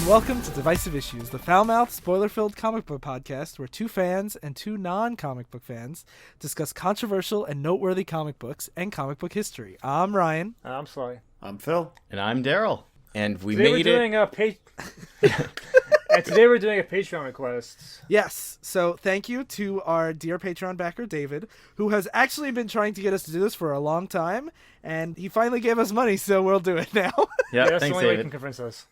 welcome to Divisive Issues, the foul-mouthed, spoiler-filled comic book podcast where two fans and two non-comic book fans discuss controversial and noteworthy comic books and comic book history. I'm Ryan. I'm sorry. I'm Phil. And I'm Darryl. And we Today made we're doing and today we're doing a Patreon request. Yes, so thank you to our dear Patreon backer, David, who has actually been trying to get us to do this for a long time, and he finally gave us money, so we'll do it now. Yeah, That's thanks, the only way you David. can convince us.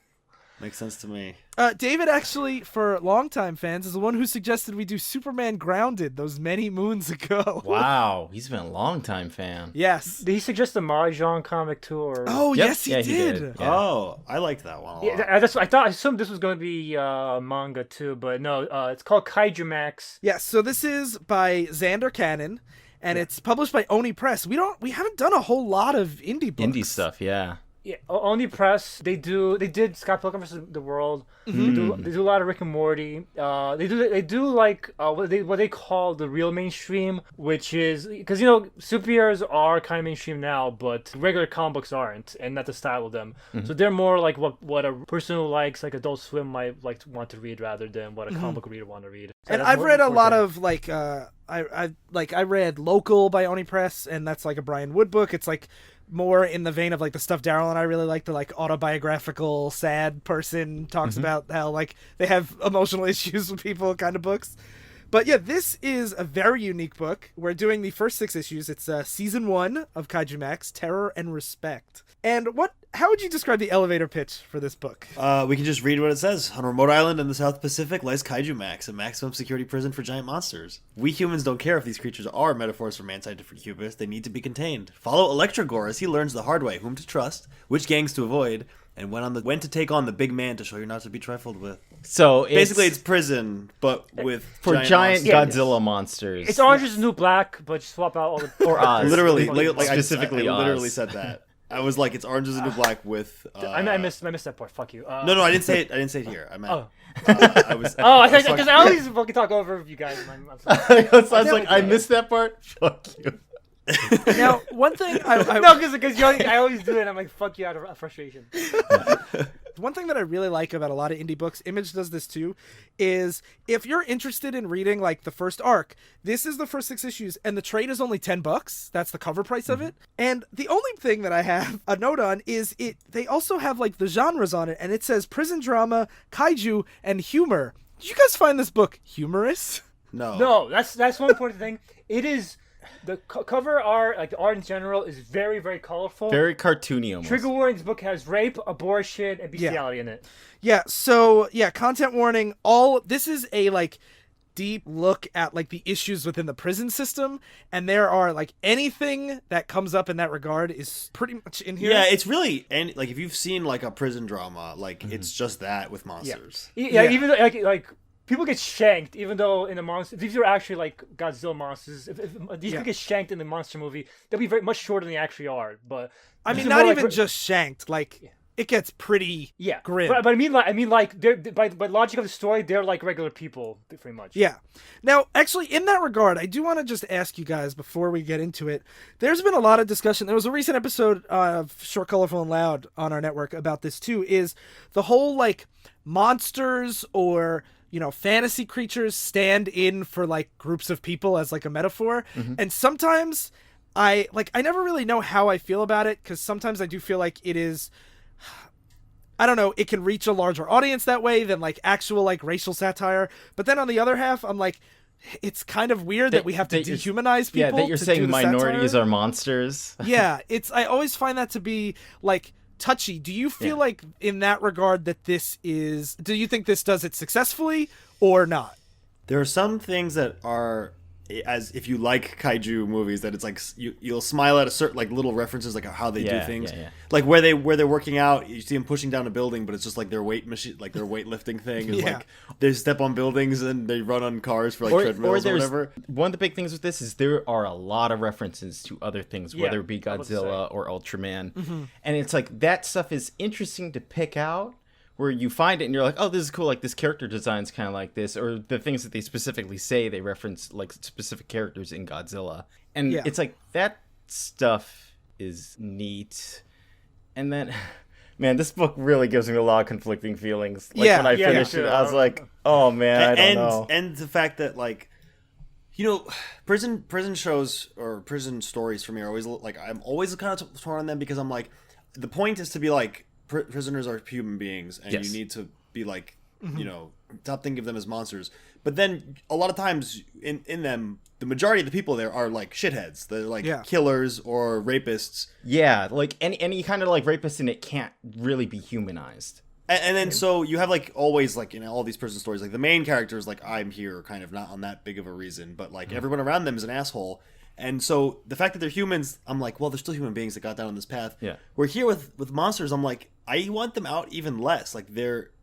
Makes sense to me. David actually, for longtime fans, is the one who suggested we do Superman Grounded those many moons ago. Wow, he's been a long-time fan. Yes. Did he suggest the Mahjong comic too? Or... Oh, Yep. yes, he Yeah, did. Yeah. Oh, I liked that one a lot. Yeah, I assumed this was going to be manga too, but no. It's called Kaijumax. Yes, so this is by Xander Cannon, and it's published by Oni Press. We haven't done a whole lot of indie books. Indie stuff, yeah. Yeah, Oni Press. They did Scott Pilgrim vs. the World. Mm-hmm. They do a lot of Rick and Morty. They do like what they call the real mainstream, which is because superheroes are kind of mainstream now, but regular comic books aren't, and not the style of them. So they're more like what a person who likes like Adult Swim might want to read rather than what a comic book reader want to read. So And that's I've more read a lot important. of I read Local by Oni Press, and that's like a Brian Wood book. It's like more in the vein of like the stuff Darryl and I really like, the like autobiographical sad person talks about how like they have emotional issues with people kind of books. But yeah, this is a very unique book. We're doing the first 6 issues. It's season 1 of Kaijumax, Terror and Respect. And how would you describe the elevator pitch for this book? We can just read what it says. On a remote island in the South Pacific lies Kaijumax, a maximum security prison for giant monsters. We humans don't care if these creatures are metaphors for man-scientific hubris. They need to be contained. Follow Electrogore as he learns the hard way whom to trust, which gangs to avoid, and when to take on the big man to show you're not to be trifled with. So Basically, it's prison, but with for giant monsters. Godzilla monsters. It's Orange is the New Black, but just swap out all the Or Oz. Literally, Like, I specifically I literally Oz. said that. I was like, it's Orange is the New Black with. I missed that part. Fuck you. No, I didn't say it. I didn't say it here. I meant. Oh. I was. I think because I always fucking talk over you guys. I'm sorry. I was like, I missed that part. Fuck you. Now, one thing No, because I always do it. And I'm like, fuck you out of frustration. one thing that I really like about a lot of indie books, Image does this too, is if you're interested in reading like the first arc, this is the first 6 issues, and the trade is only $10. That's the cover price of it. And the only thing that I have a note on is they also have like the genres on it, and it says prison drama, kaiju, and humor. Did you guys find this book humorous? No. That's one important thing. It is. The cover art, like the art in general, is very, very colorful. Very cartoony almost. Trigger warning: this book has rape, abortion, and bestiality in it. Yeah, so content warning, this is a like deep look at like the issues within the prison system, and there are like anything that comes up in that regard is pretty much in here. Yeah, it's really like if you've seen like a prison drama, like it's just that with monsters. Yeah. Even like people get shanked, even though in the monster, these are actually like Godzilla monsters. If these people get shanked in the monster movie, they'll be very much shorter than they actually are. But I mean, not even just shanked. Like it gets pretty grim. But I mean like they're by logic of the story, they're like regular people, pretty much. Yeah. Now, actually, in that regard, I do want to just ask you guys before we get into it. There's been a lot of discussion. There was a recent episode of Short, Colorful, and Loud on our network about this too. Is the whole like monsters or fantasy creatures stand in for like groups of people as like a metaphor. And sometimes I never really know how I feel about it, because sometimes I do feel like it is, I don't know, it can reach a larger audience that way than like actual like racial satire. But then on the other half, I'm like, it's kind of weird that we have to dehumanize people. Yeah, that you're to saying do the minorities satire. are monsters. Yeah, I always find that to be like touchy. Do you feel like in that regard that do you think this does it successfully or not? There are some things that are, as if you like kaiju movies, that it's like you'll smile at a certain like little references, like how they do things. Like where they're working out, you see them pushing down a building, but it's just like their weight machine, like their weightlifting thing is like they step on buildings and they run on cars for like treadmills or whatever. One of the big things with this is there are a lot of references to other things, whether it be Godzilla or Ultraman, and it's like that stuff is interesting to pick out. Where you find it and you're like, oh, this is cool, like this character design's kind of like this, or the things that they specifically say, they reference like specific characters in Godzilla. And it's like that stuff is neat. And then Man, this book really gives me a lot of conflicting feelings. Like, Yeah. when I finished it, I was like, oh man, I don't know. And the fact that, like, you know, prison shows or prison stories for me are always like, I'm always kind of torn on them because I'm like, the point is to be like, prisoners are human beings, and you need to be like, you know, stop thinking of them as monsters. But then a lot of times in them, the majority of the people there are like shitheads. They're like killers or rapists. Yeah, like any kind of like rapist in it can't really be humanized. And then so you have like always like in all these prison stories, like the main character is like, I'm here kind of not on that big of a reason, but like everyone around them is an asshole. And so the fact that they're humans, I'm like, well, they're still human beings that got down on this path. Yeah. We're here with monsters. I'm like, I want them out even less. Like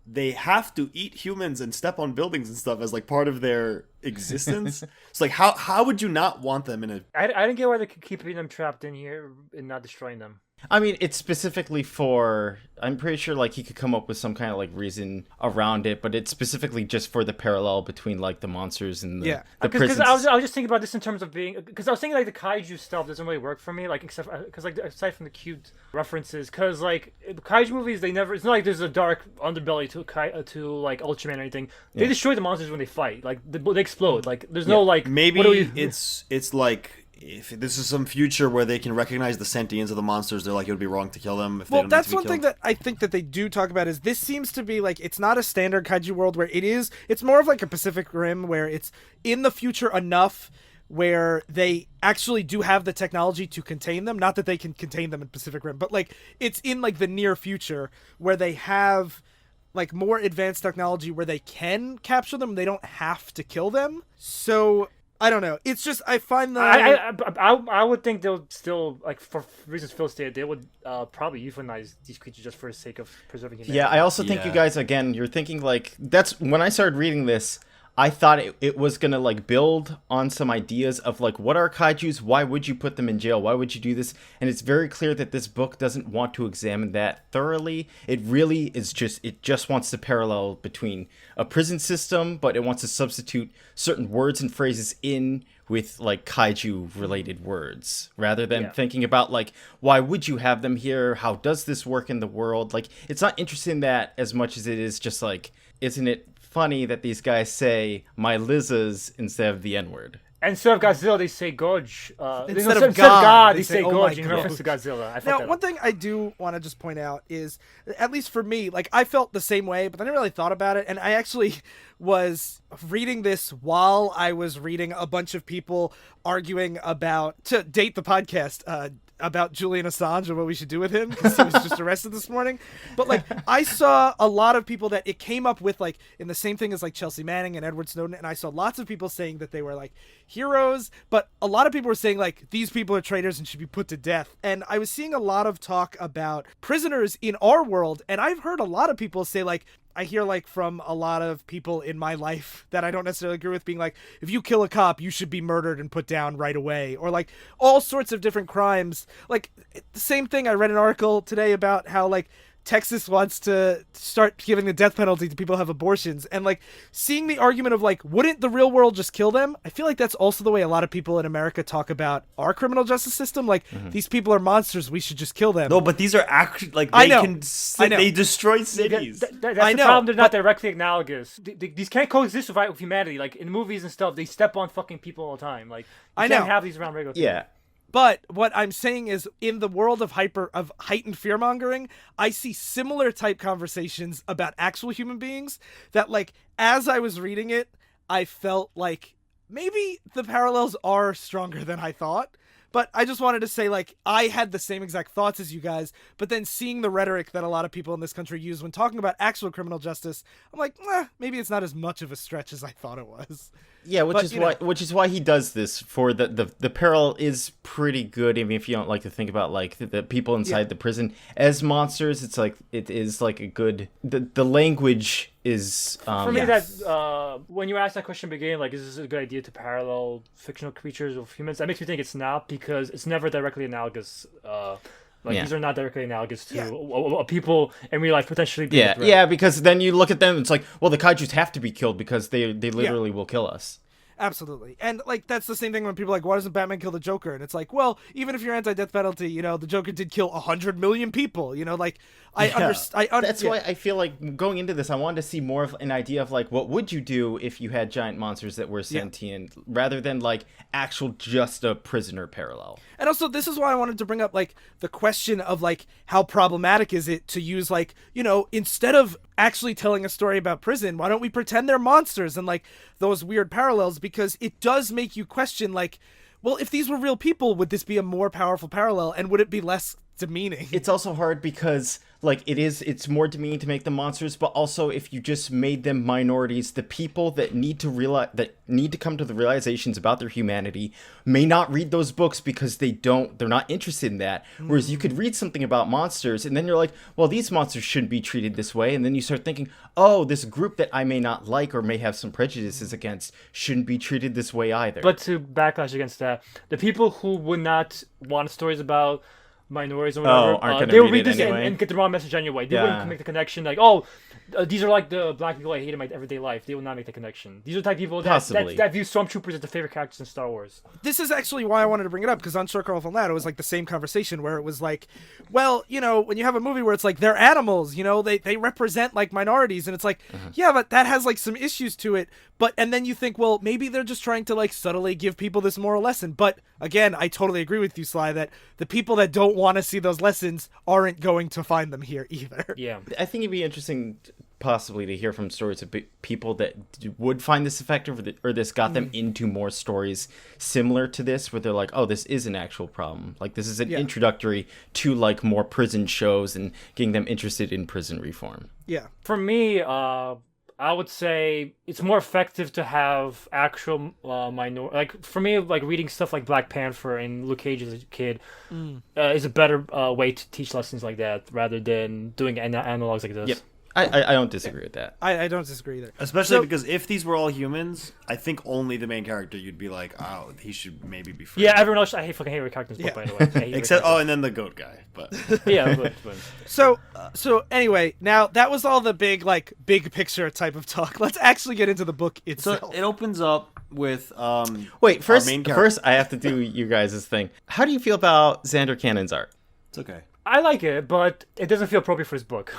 they have to eat humans and step on buildings and stuff as like part of their existence. It's like, how would you not want them in a... I didn't get why they could keep them trapped in here and not destroying them. I mean, it's specifically for... I'm pretty sure, like, he could come up with some kind of, like, reason around it, but it's specifically just for the parallel between, like, the monsters and the prisons. Because I was just thinking about this in terms of being... Because I was thinking, like, the kaiju stuff doesn't really work for me, like, except... Because, like, aside from the cute references, because, like, kaiju movies, they never... It's not like there's a dark underbelly to like, Ultraman or anything. They destroy the monsters when they fight. Like, they explode. Like, there's no, like... Maybe it's like... If this is some future where they can recognize the sentience of the monsters, they're like, it would be wrong to kill them if they don't need to be killed. Well, that's one thing that I think that they do talk about is this seems to be like, it's not a standard kaiju world where it's more of like a Pacific Rim where it's in the future enough where they actually do have the technology to contain them. Not that they can contain them in Pacific Rim, but like it's in like the near future where they have like more advanced technology where they can capture them. They don't have to kill them. So... I don't know. It's just I find that I would think they'll still, like, for reasons Phil stated, they would probably euthanize these creatures just for the sake of preserving humanity. Yeah, I also think you guys, again, you're thinking like that's when I started reading this. I thought it was gonna like build on some ideas of like what are kaijus, why would you put them in jail, why would you do this, and it's very clear that this book doesn't want to examine that thoroughly. It really is just wants to parallel between a prison system, but it wants to substitute certain words and phrases in with like kaiju related words rather than thinking about like why would you have them here, how does this work in the world. Like it's not interested in that as much as it is just like, isn't it funny that these guys say my lizzas instead of the N-word. And instead of Godzilla, they say Goj. Instead of God, they say Goj in reference to Godzilla. Now, one thing I do want to just point out is, at least for me, like I felt the same way, but I never really thought about it. And I actually was reading this while I was reading a bunch of people arguing about, to date the podcast, about Julian Assange and what we should do with him because he was just arrested this morning. But like I saw a lot of people that it came up with like in the same thing as like Chelsea Manning and Edward Snowden, and I saw lots of people saying that they were like heroes, but a lot of people were saying like these people are traitors and should be put to death. And I was seeing a lot of talk about prisoners in our world, and I've heard a lot of people say like, I hear like from a lot of people in my life that I don't necessarily agree with being like, if you kill a cop, you should be murdered and put down right away, or like all sorts of different crimes. Like the same thing, I read an article today about how like Texas wants to start giving the death penalty to people who have abortions, and like seeing the argument of like, wouldn't the real world just kill them? I feel like that's also the way a lot of people in America talk about our criminal justice system. Like these people are monsters, we should just kill them. No, but these are actually like I know. they destroy cities. That's the problem. They're not directly analogous. These can't coexist with humanity. Like in movies and stuff, they step on fucking people all the time. Like you can't have these around regular people. Yeah. But what I'm saying is, in the world of heightened fear-mongering, I see similar type conversations about actual human beings that, like, as I was reading it, I felt like maybe the parallels are stronger than I thought. But I just wanted to say, like, I had the same exact thoughts as you guys, but then seeing the rhetoric that a lot of people in this country use when talking about actual criminal justice, I'm like, maybe it's not as much of a stretch as I thought it was. Yeah, which is why he does this. For the parallel is pretty good. I mean, if you don't like to think about like the people inside the prison as monsters, it's like it is like a good. The language is for me that when you asked that question beginning, like, is this a good idea to parallel fictional creatures with humans? That makes me think it's not, because it's never directly analogous. These are not directly analogous to people in real life potentially being a threat. Yeah, because then you look at them, it's like, well, the kaijus have to be killed because they literally will kill us. Absolutely. And, like, that's the same thing when people are like, why doesn't Batman kill the Joker? And it's like, well, even if you're anti-death penalty, you know, the Joker did kill 100 million people, you know, like, That's why I feel like going into this, I wanted to see more of an idea of, like, what would you do if you had giant monsters that were sentient, rather than, like, actual just a prisoner parallel. And also, this is why I wanted to bring up, like, the question of, like, how problematic is it to use, like, you know, instead of actually telling a story about prison, why don't we pretend they're monsters and, like, those weird parallels? Because it does make you question, like, well, if these were real people, would this be a more powerful parallel, and would it be less demeaning? It's also hard because, like, it's more demeaning to make them monsters, but also if you just made them minorities, the people that need to come to the realizations about their humanity may not read those books because they're not interested in that. Whereas you could read something about monsters and then you're like, well, these monsters shouldn't be treated this way, and then you start thinking, oh, this group that I may not like or may have some prejudices against shouldn't be treated this way either. But to backlash against that, the people who would not want stories about minorities or whatever, they would read this anyway. and get the wrong message anyway. They wouldn't make the connection, like, oh, these are like the black people I hate in my everyday life. They will not make the connection. These are the type of people that view stormtroopers as the favorite characters in Star Wars. This is actually why I wanted to bring it up, because on Short Colorful Lad, it was like the same conversation where it was like, well, you know, when you have a movie where it's like, they're animals, you know, they represent like minorities, and it's like, yeah, but that has like some issues to it. But, and then you think, well, maybe they're just trying to like subtly give people this moral lesson. But again, I totally agree with you, Sly, that the people that don't want to see those lessons aren't going to find them here either. Yeah. I think it'd be interesting possibly to hear from stories of people that would find this effective, or this got them into more stories similar to this, where they're like, oh, this is an actual problem. Like, this is an introductory to like more prison shows and getting them interested in prison reform. Yeah. For me, I would say it's more effective to have actual like, for me, like reading stuff like Black Panther and Luke Cage as a kid is a better way to teach lessons like that, rather than doing analogs like this. Yep. I don't disagree with that. I don't disagree either. Especially because if these were all humans, I think only the main character you'd be like, oh, he should maybe be free. Yeah, everyone else, I fucking hate Rick Cartman's book, by the way. Except, and then the goat guy. But yeah, but. So anyway, now that was all the big picture type of talk. Let's actually get into the book itself. So it opens up with wait, first first I have to do you guys' thing. How do you feel about Xander Cannon's art? It's okay. I like it, but it doesn't feel appropriate for his book.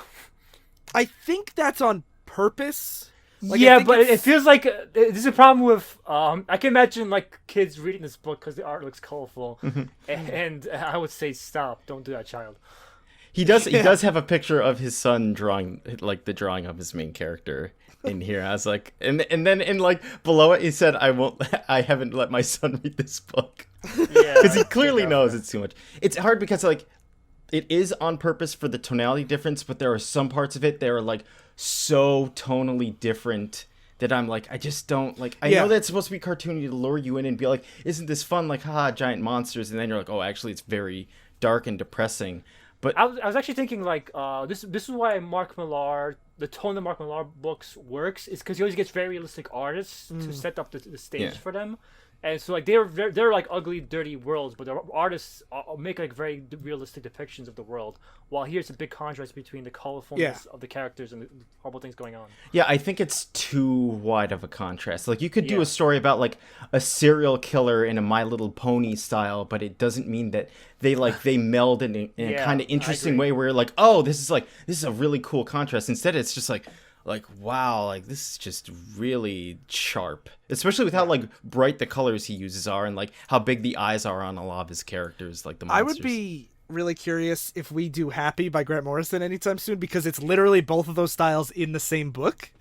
I think that's on purpose. Like, yeah, but it feels like there's a problem with I can imagine like kids reading this book because the art looks colorful, and I would say stop, don't do that, child. He does have a picture of his son drawing, like the drawing of his main character in here. I was like, and then in like below it he said, I haven't let my son read this book. Yeah, because he clearly knows it's too much. It's hard because like it is on purpose for the tonality difference, but there are some parts of it that are like so tonally different that I'm like, I just don't like. I know that it's supposed to be cartoony to lure you in and be like, isn't this fun? Like, haha, giant monsters, and then you're like, oh, actually, it's very dark and depressing. But I was actually thinking like this is why Mark Millar, the tone of Mark Millar books works, is because he always gets very realistic artists to set up the stage for them. And so, like, they're like ugly, dirty worlds, but the artists make like very realistic depictions of the world. While here's a big contrast between the colorfulness of the characters and the horrible things going on. Yeah, I think it's too wide of a contrast. Like, you could do a story about like a serial killer in a My Little Pony style, but it doesn't mean that they meld in a kind of interesting way where you're like, oh, this is a really cool contrast. Instead, it's just like wow, like this is just really sharp, especially with how like bright the colors he uses are, and like how big the eyes are on a lot of his characters, like the monsters. I would be really curious if we do Happy by Grant Morrison anytime soon, because it's literally both of those styles in the same book,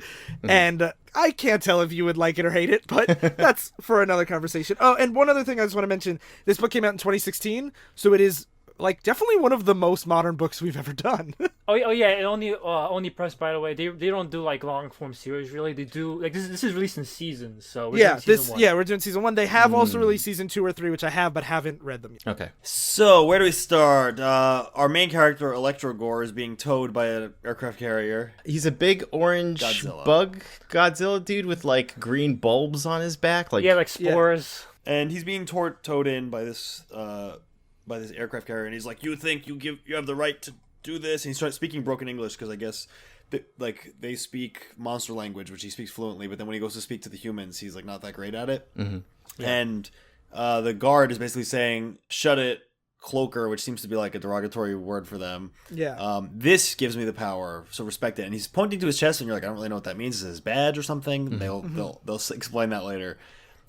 and I can't tell if you would like it or hate it, but that's for another conversation. Oh, and one other thing I just want to mention: this book came out in 2016, so it is like definitely one of the most modern books we've ever done. Oh yeah, and only pressed, by the way. They don't do like long form series really. They do like this is released in seasons, so we're doing season 1. We're doing season 1. They have also released season 2 or 3, which I have but haven't read them yet. Okay. So where do we start? Our main character Electro Gore is being towed by an aircraft carrier. He's a big orange bug Godzilla dude with like green bulbs on his back, like like spores. And he's being towed in by this aircraft carrier, and he's like, "You think you have the right to do this?" And he starts speaking broken English because I guess they speak monster language, which he speaks fluently, but then when he goes to speak to the humans, he's like not that great at it. Mm-hmm. Yeah. And the guard is basically saying, "Shut it, cloaker," which seems to be like a derogatory word for them. Yeah. This gives me the power, so respect it. And he's pointing to his chest, and you're like, I don't really know what that means. Is it his badge or something? Mm-hmm. They'll explain that later.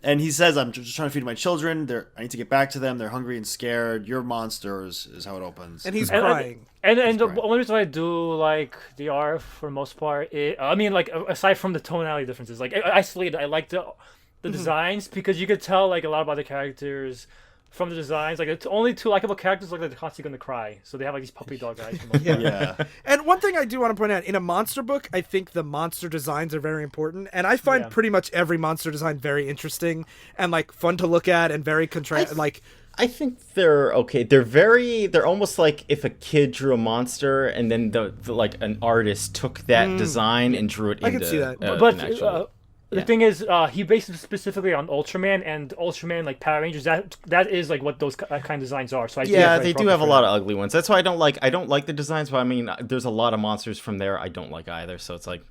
And he says, "I'm just trying to feed my children. I need to get back to them. They're hungry and scared. You're monsters," is how it opens. And he's crying. And the only reason I do like the art for the most part, I mean, like aside from the tonality differences, like isolated, I like the designs because you could tell like a lot about the characters from the designs. Like it's only two likable characters look like they're constantly gonna cry, so they have like these puppy dog eyes. Yeah. And one thing I do want to point out, in a monster book, I think the monster designs are very important, and I find pretty much every monster design very interesting and like fun to look at and very I think they're okay. They're almost like if a kid drew a monster and then the like an artist took that design and drew it into. I can see that. But the thing is, he based it specifically on Ultraman and Ultraman, like Power Rangers. That is like what those kind of designs are. So they do have a lot of ugly ones. That's why I don't like the designs. But I mean, there's a lot of monsters from there I don't like either. So it's like,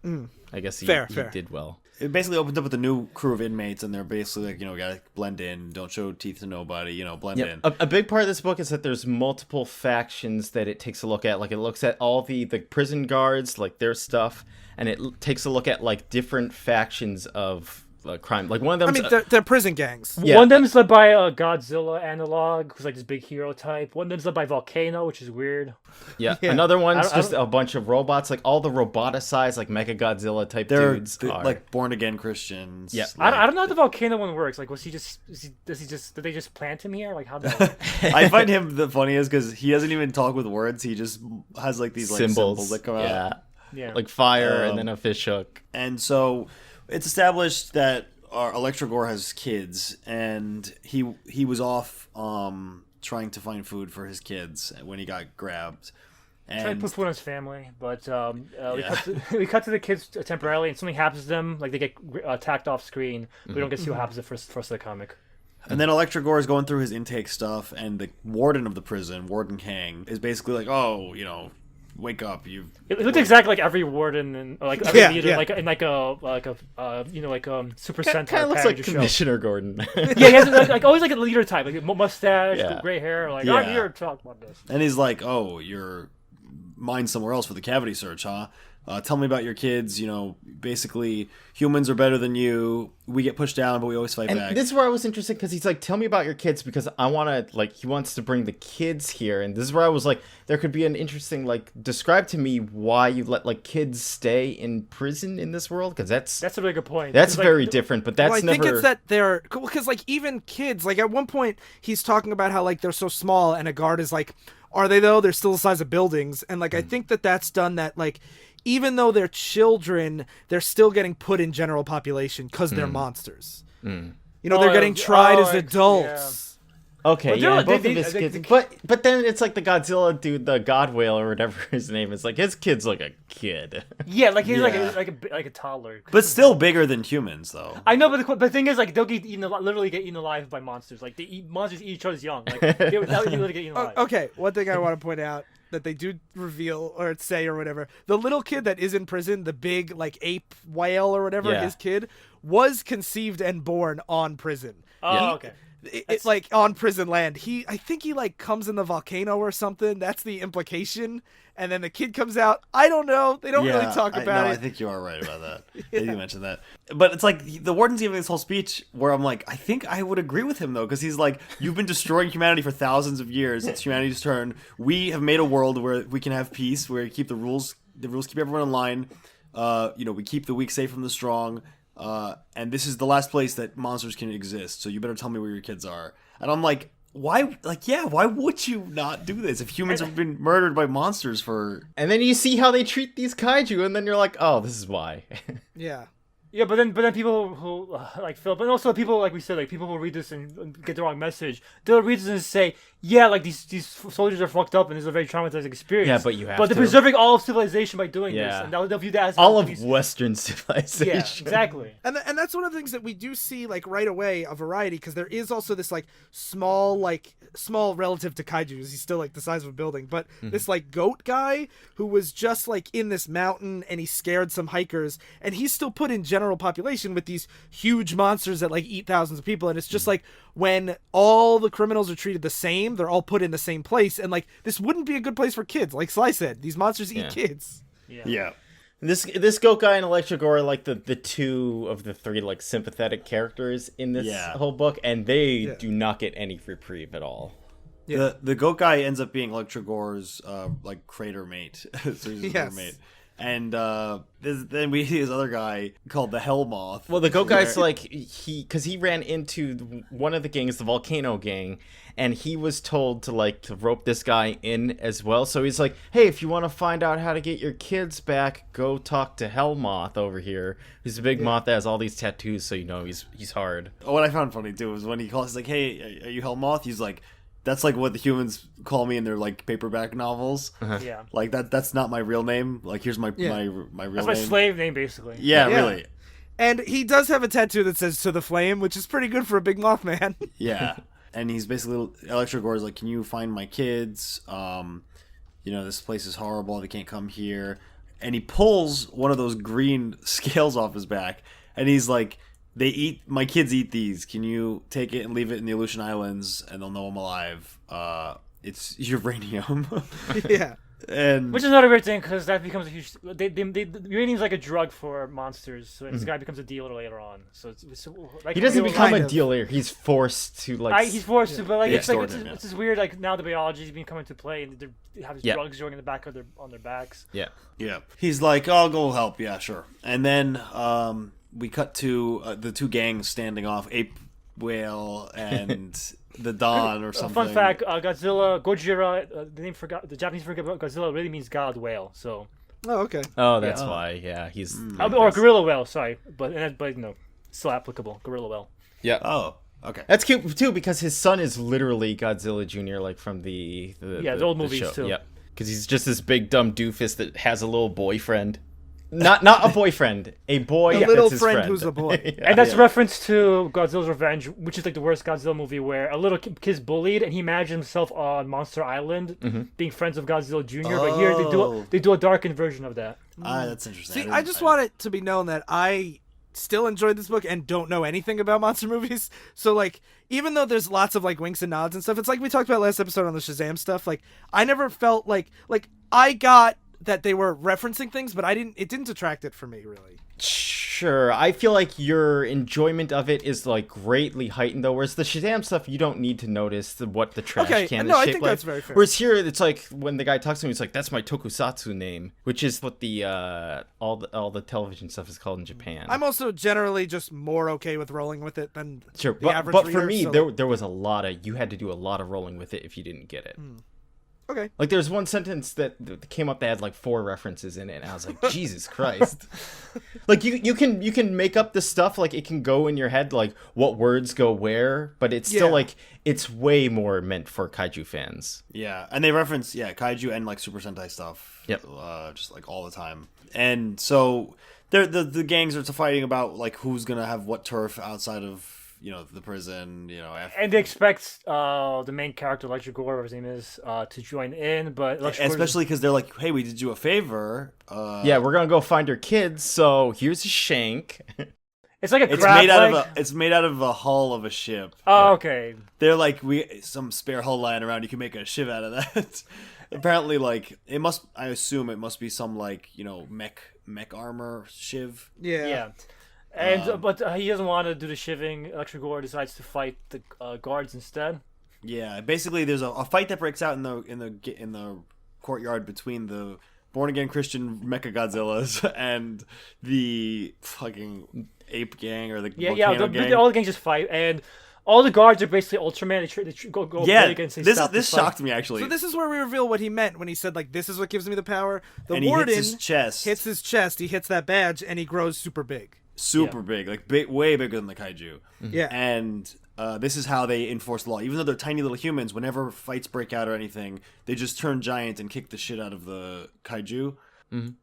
I guess he did well. It basically opens up with a new crew of inmates, and they're basically like, gotta blend in, don't show teeth to nobody, blend in. A big part of this book is that there's multiple factions that it takes a look at. Like it looks at all the prison guards, like their stuff, and it takes a look at like different factions of crime. Like one of them. I mean, they're prison gangs. Yeah. One of them is led by a Godzilla analog, who's like this big hero type. One of them is led by Volcano, which is weird. Yeah. Another one's just a bunch of robots, like all the roboticized, like Mecha Godzilla type dudes. They're like born again Christians. Yeah. Like, I don't know how the Volcano one works. Like, did they just plant him here? Like, how did that work? I find him the funniest because he doesn't even talk with words. He just has like these like symbols that come out. Yeah. Like fire and then a fish hook. And so it's established that Electrogore has kids, and he was off trying to find food for his kids when he got grabbed. And trying to put food on his family, but we cut to the kids temporarily, and something happens to them. Like they get attacked off screen. We don't get to see what happens the first of the comic. And then Electrogore is going through his intake stuff, and the warden of the prison, Warden Kang, is basically like, "Oh, wake up! It looked exactly like every warden and like every leader, like in like a Super Sentai. Kind of looks like Commissioner Gordon. He has like always like a leader type, like mustache, gray hair. Like I'm here to talk about this. And he's like, "Oh, you're mine somewhere else for the cavity search, huh? Tell me about your kids. Basically, humans are better than you. We get pushed down, but we always fight back." And this is where I was interested because he's like, "Tell me about your kids," because I want to he wants to bring the kids here, and this is where I was like, there could be an interesting describe to me why you let kids stay in prison in this world, because that's a really good point. That's very different, but that's I think it's that they're because even kids, at one point he's talking about how they're so small, and a guard is like, "Are they though? They're still the size of buildings," and I think that's done that even though they're children, they're still getting put in general population because they're monsters. They're getting tried as adults. Okay, both of his kids. But then it's like the Godzilla dude, the God Whale or whatever his name is. Like his kid's like a kid. Yeah, like he's like a toddler. But still bigger than humans, though. I know, but the thing is, they'll get eaten, literally get eaten alive by monsters. Like monsters eat each other's young. Like they would literally get eaten alive. Okay, one thing I want to point out that they do reveal or say or whatever, the little kid that is in prison, the big ape whale or whatever, his kid was conceived and born on prison. Oh, okay. It's on prison land. I think he comes in the volcano or something. That's the implication. And then the kid comes out. I don't know. They don't really talk about it. I think you are right about that. You mentioned that. But it's the warden's giving this whole speech where I'm like, I think I would agree with him though, because he's like, you've been destroying humanity for thousands of years. It's humanity's turn. We have made a world where we can have peace, where we keep the rules keep everyone in line. We keep the weak safe from the strong. And this is the last place that monsters can exist, so you better tell me where your kids are. And I'm like, why? Why would you not do this if humans have been murdered by monsters for? And then you see how they treat these kaiju, and then you're like, oh, this is why. Yeah. Yeah, but then people who like Philip, and also people like we said, like people who read this and get the wrong message, they'll read this and say, yeah, like these soldiers are fucked up and this is a very traumatizing experience. Yeah, but you have But they're to. preserving all of civilization by doing this, and they'll view that as all of Western civilization. Yeah, exactly. And that's one of the things that we do see like right away, a variety, because there is also this like small relative to kaiju, he's still like the size of a building, but this like goat guy who was just like in this mountain and he scared some hikers, and he's still put in general population with these huge monsters that like eat thousands of people, and it's just like when all the criminals are treated the same, they're all put in the same place, and like this wouldn't be a good place for kids. Like Sly said, these monsters eat kids. Yeah. This goat guy and Electrogore are like the two of the three like sympathetic characters in this whole book, and they do not get any reprieve at all. Yeah. The goat guy ends up being Electrogore's like crater mate. So he's his roommate. And then we see this other guy called the Hell Moth. Well, the goat guy's like because he ran into one of the gangs, the Volcano Gang, and he was told to rope this guy in as well. So he's like, hey, if you want to find out how to get your kids back, go talk to Hell Moth over here. He's a big moth that has all these tattoos, so you know he's hard. What I found funny too was when he calls, he's like, hey, are you Hell Moth? He's like, that's like what the humans call me in their like paperback novels. Yeah. Like that's not my real name. Like here's my real name. That's my slave name, basically. Yeah, really. And he does have a tattoo that says "To the Flame," which is pretty good for a big moth man. Yeah. And he's basically, Electrogore's like, can you find my kids? This place is horrible. They can't come here. And he pulls one of those green scales off his back, and he's like, my kids eat these. Can you take it and leave it in the Aleutian Islands, and they'll know I'm alive? It's uranium. Yeah. And which is another weird thing, because that becomes a huge. Uranium's like a drug for monsters, so this guy becomes a dealer later on. So it's like he doesn't become kind a of. dealer. He's forced to like. He's forced to, but like it's this weird like now the biology's been coming to play, and they have these drugs going in the back of on their backs. Yeah. Yeah. He's like, I'll go help. Yeah, sure. And then we cut to the two gangs standing off, Ape Whale and the Dawn or something. Fun fact: Gojira, the Japanese forget about Godzilla really means god whale. So. Oh, okay. Oh, that's why. Yeah, he's or gorilla whale. Sorry, but still applicable. Gorilla whale. Yeah. Oh. Okay. That's cute too, because his son is literally Godzilla Jr. like from the old movies show. too. Yep. Because he's just this big dumb doofus that has a little boyfriend. Not a boyfriend, a boy. A little that's his friend who's a boy. And that's a reference to Godzilla's Revenge, which is like the worst Godzilla movie, where a little kid's bullied and he imagines himself on Monster Island, being friends with Godzilla Jr. But here they do a darkened version of that. That's interesting. See, I just want it to be known that I still enjoyed this book and don't know anything about monster movies. So like, even though there's lots of like winks and nods and stuff, it's like we talked about last episode on the Shazam stuff. Like, I never felt like I got that they were referencing things, but it didn't detract it for me, really. Sure. I feel like your enjoyment of it is like greatly heightened though, whereas the Shazam stuff you don't need to notice what the trash can is I shaped think like. that's very fair. Whereas here it's like when the guy talks to me, it's like that's my tokusatsu name, which is what the all the television stuff is called in Japan. I'm also generally just more okay with rolling with it than sure, the average but for reader, me so... there was you had to do a lot of rolling with it if you didn't get it. Okay. Like there's one sentence that came up that had like 4 references in it, and I was like, Jesus Christ! Like you can make up this stuff, like it can go in your head, like what words go where, but it's still like it's way more meant for kaiju fans. Yeah, and they reference kaiju and like Super Sentai stuff. Yep. Just like all the time, and so the gangs are fighting about like who's gonna have what turf outside of. The prison, and they expect the main character, Electrogore, whatever his name is, to join in, but especially because they're like, hey, we did you a favor. Yeah, we're gonna go find your kids, so here's a shank. It's like it's made out of a hull of a ship. Oh, okay. They're like, some spare hull lying around, you can make a shiv out of that. Apparently, like I assume it must be some like mech armor shiv. Yeah. And but he doesn't want to do the shiving. Electrogore decides to fight the guards instead. Yeah, basically, there's a fight that breaks out in the courtyard between the born again Christian Mecha Godzillas and the fucking ape gang or the volcano gang. All the gangs just fight, and all the guards are basically Ultraman. They go big and say stop this shocked me actually. So this is where we reveal what he meant when he said like this is what gives me the power. The and warden hits his chest. He hits that badge and he grows super big. super big, like way bigger than the kaiju. Yeah. And this is how they enforce the law. Even though they're tiny little humans, whenever fights break out or anything, they just turn giant and kick the shit out of the kaiju. And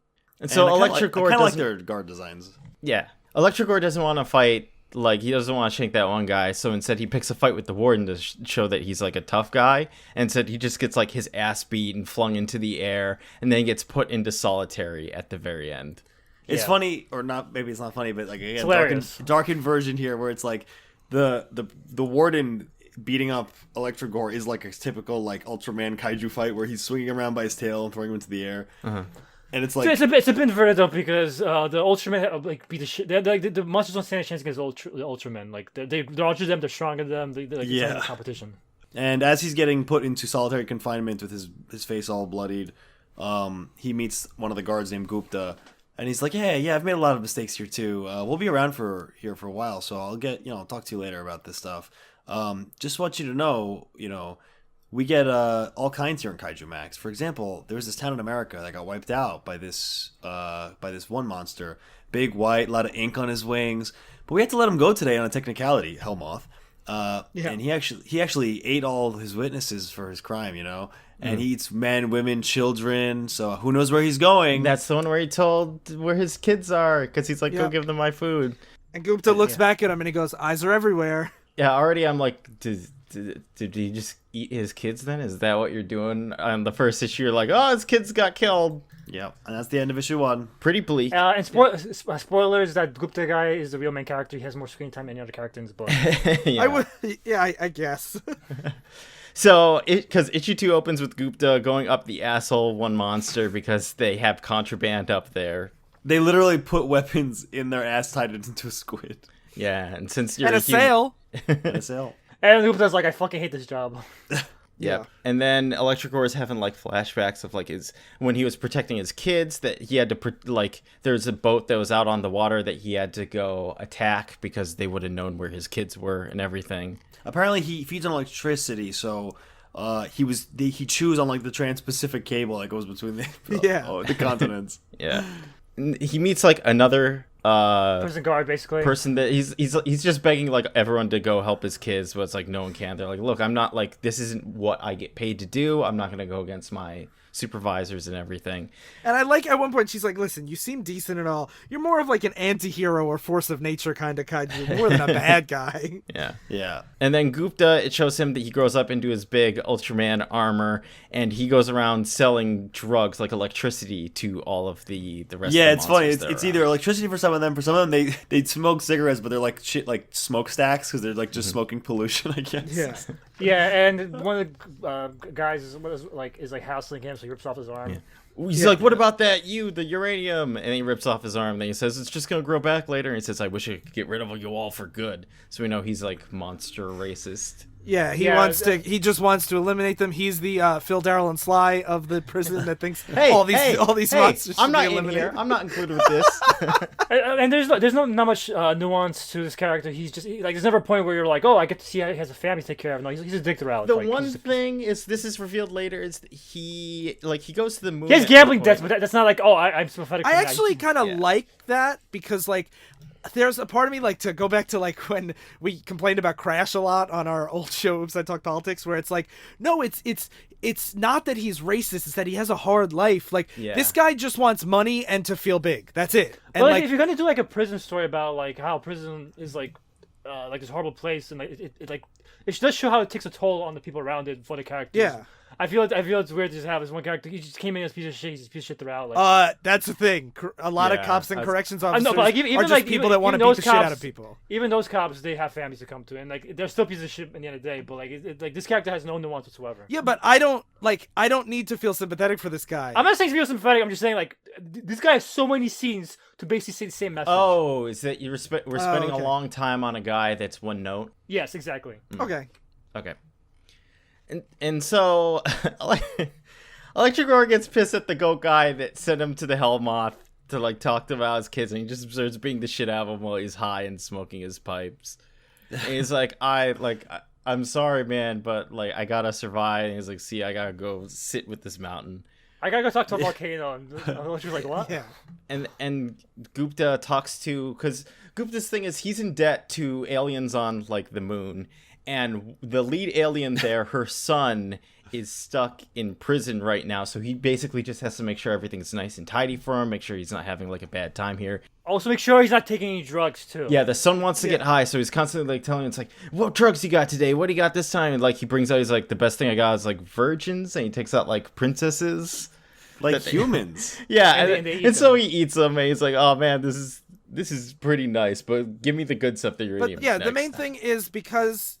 so Electrogore kind of like their guard designs. Yeah, Electrogore doesn't want to fight. Like, he doesn't want to shank that one guy, so instead he picks a fight with the warden to show that he's like a tough guy. And instead he just gets like his ass beat and flung into the air, and then he gets put into solitary at the very end. It's funny, or not? Maybe it's not funny, but like again, darkened version here, where it's like the warden beating up Electrogore is like a typical like Ultraman kaiju fight, where he's swinging around by his tail and throwing him into the air. And it's like it's a bit inverted though, because the Ultraman like beat the shit. The monsters don't stand a chance against the Ultramen. Like they're larger than them, they're stronger than them. It's like competition. And as he's getting put into solitary confinement with his face all bloodied, he meets one of the guards named Gupta, and he's like, "Yeah, I've made a lot of mistakes here too. We'll be around here for a while, so I'll talk to you later about this stuff. Just want you to know, we get all kinds here in Kaijumax. For example, there was this town in America that got wiped out by this one monster, big white, a lot of ink on his wings. But we had to let him go today on a technicality, Hellmoth. And he actually ate all his witnesses for his crime, And he eats men, women, children. So who knows where he's going? That's the one where he told where his kids are, because he's like, go give them my food. And Gupta looks back at him and he goes, "Eyes are everywhere." Yeah, already I'm like, did he just eat his kids then? Is that what you're doing? On the first issue, you're like, oh, his kids got killed. Yep, and that's the end of issue 1. Pretty bleak. And spoilers, that Gupta guy is the real main character. He has more screen time than any other character in this book. I guess. So, because issue 2 opens with Gupta going up the asshole one monster because they have contraband up there. They literally put weapons in their ass, tied it into a squid. Yeah, and since you're and a sail. And a sail. And Gupta's like, I fucking hate this job. Yeah. And then Electrogore is having like flashbacks of like when he was protecting his kids, that he had to there's a boat that was out on the water that he had to go attack because they would have known where his kids were and everything. Apparently he feeds on electricity, so he chews on like the Trans-Pacific cable that goes between the continents. Yeah. And he meets like another prison guard, basically. Person that he's just begging like everyone to go help his kids, but it's like no one can. They're like, look, I'm not like, this isn't what I get paid to do. I'm not gonna go against my supervisors and everything. And I like at one point she's like, listen, you seem decent and all. You're more of like an anti-hero or force of nature kind of kaiju, more than a bad guy. Yeah. And then Gupta, it shows him that he grows up into his big Ultraman armor, and he goes around selling drugs like electricity to all of the rest of the monsters. Yeah, it's funny. It's either electricity for some of them. For some of them, they smoke cigarettes, but they're like shit, like smokestacks, because they're like just smoking pollution, I guess. Yeah. Yeah, and one of the guys is hassling him, so he rips off his arm. Yeah. He's like, what about the uranium? And he rips off his arm. Then he says, it's just going to grow back later. And he says, I wish I could get rid of you all for good. So we know he's like monster racist. Yeah, he just wants to eliminate them. He's the Phil, Darryl, and Sly of the prison that thinks all these monsters I'm not should be in eliminated. here. I'm not included with this. And there's not much nuance to this character. He's just there's never a point where you're like, oh, I get to see how he has a family to take care of. No, he's a dick throughout. The one thing is, this is revealed later, is he goes to the moon. He has gambling debts, but that's not like, oh, I'm sympathetic. I actually kind of like that, because there's a part of me, to go back to when we complained about Crash a lot on our old show, Oops, I Talk Politics, where it's like, no, it's not that he's racist, it's that he has a hard life. This guy just wants money and to feel big. That's it. And if you're gonna do a prison story about how prison is this horrible place, and it does show how it takes a toll on the people around it for the characters. Yeah. I feel it's weird to just have this one character. He just came in as a piece of shit. He's a piece of shit throughout. That's the thing. A lot of cops and corrections officers even are just people that want to beat the shit out of people. Even those cops, they have families to come to, and they're still pieces of shit at the end of the day. But this character has no nuance whatsoever. Yeah, but I don't need to feel sympathetic for this guy. I'm not saying to feel sympathetic. I'm just saying this guy has so many scenes to basically say the same message. Oh, is that we're spending a long time on a guy that's one note? Yes, exactly. Okay. And so Electrogore gets pissed at the goat guy that sent him to the Hellmoth to talk about his kids, and he just starts beating the shit out of him while he's high and smoking his pipes. And he's like, I'm sorry, man, but I gotta survive. And he's like, see, I gotta go sit with this mountain. I gotta go talk to a volcano. And she was like, what? Yeah. And Gupta talks to, because Gupta's thing is he's in debt to aliens on like the moon, and the lead alien there, her son, is stuck in prison right now, so he basically just has to make sure everything's nice and tidy for him, make sure he's not having like a bad time here. Also, make sure he's not taking any drugs too. Yeah, the son wants to get high, so he's constantly like telling him, it's like, what drugs you got today? What do you got this time? And like he brings out, he's like, the best thing I got is like virgins, and he takes out like princesses, like humans. Yeah, and so he eats them, and he's like, oh man, this is pretty nice, but give me the good stuff, the uranium. But yeah, the next main time. thing is because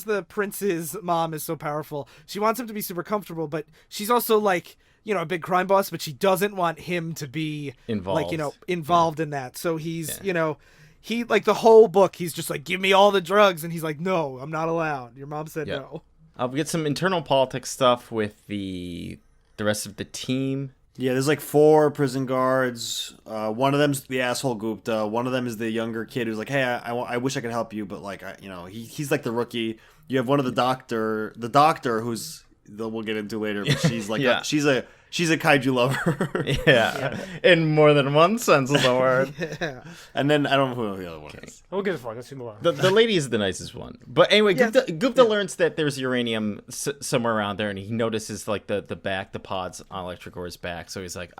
the prince's mom is so powerful, she wants him to be super comfortable, but she's also like, you know, a big crime boss, but she doesn't want him to be involved, like, you know, involved in that. So he's, you know, he like the whole book, he's just like, give me all the drugs, and he's like, no, I'm not allowed. Your mom said no. I'll get some internal politics stuff with the rest of the team. Yeah, there's like 4 prison guards. One of them's the asshole Gupta. One of them is the younger kid who's like, hey, I wish I could help you, but like, he's like the rookie. You have one of the doctor who's, we'll get into later, but she's like, she's a kaiju lover. Yeah, in more than one sense of the word. And then I don't know who the other one is. We'll get a fuck. Let's move on. The lady is the nicest one. But anyway, Gupta learns that there's uranium somewhere around there, and he notices like the pods on Electrogore's back. So he's like,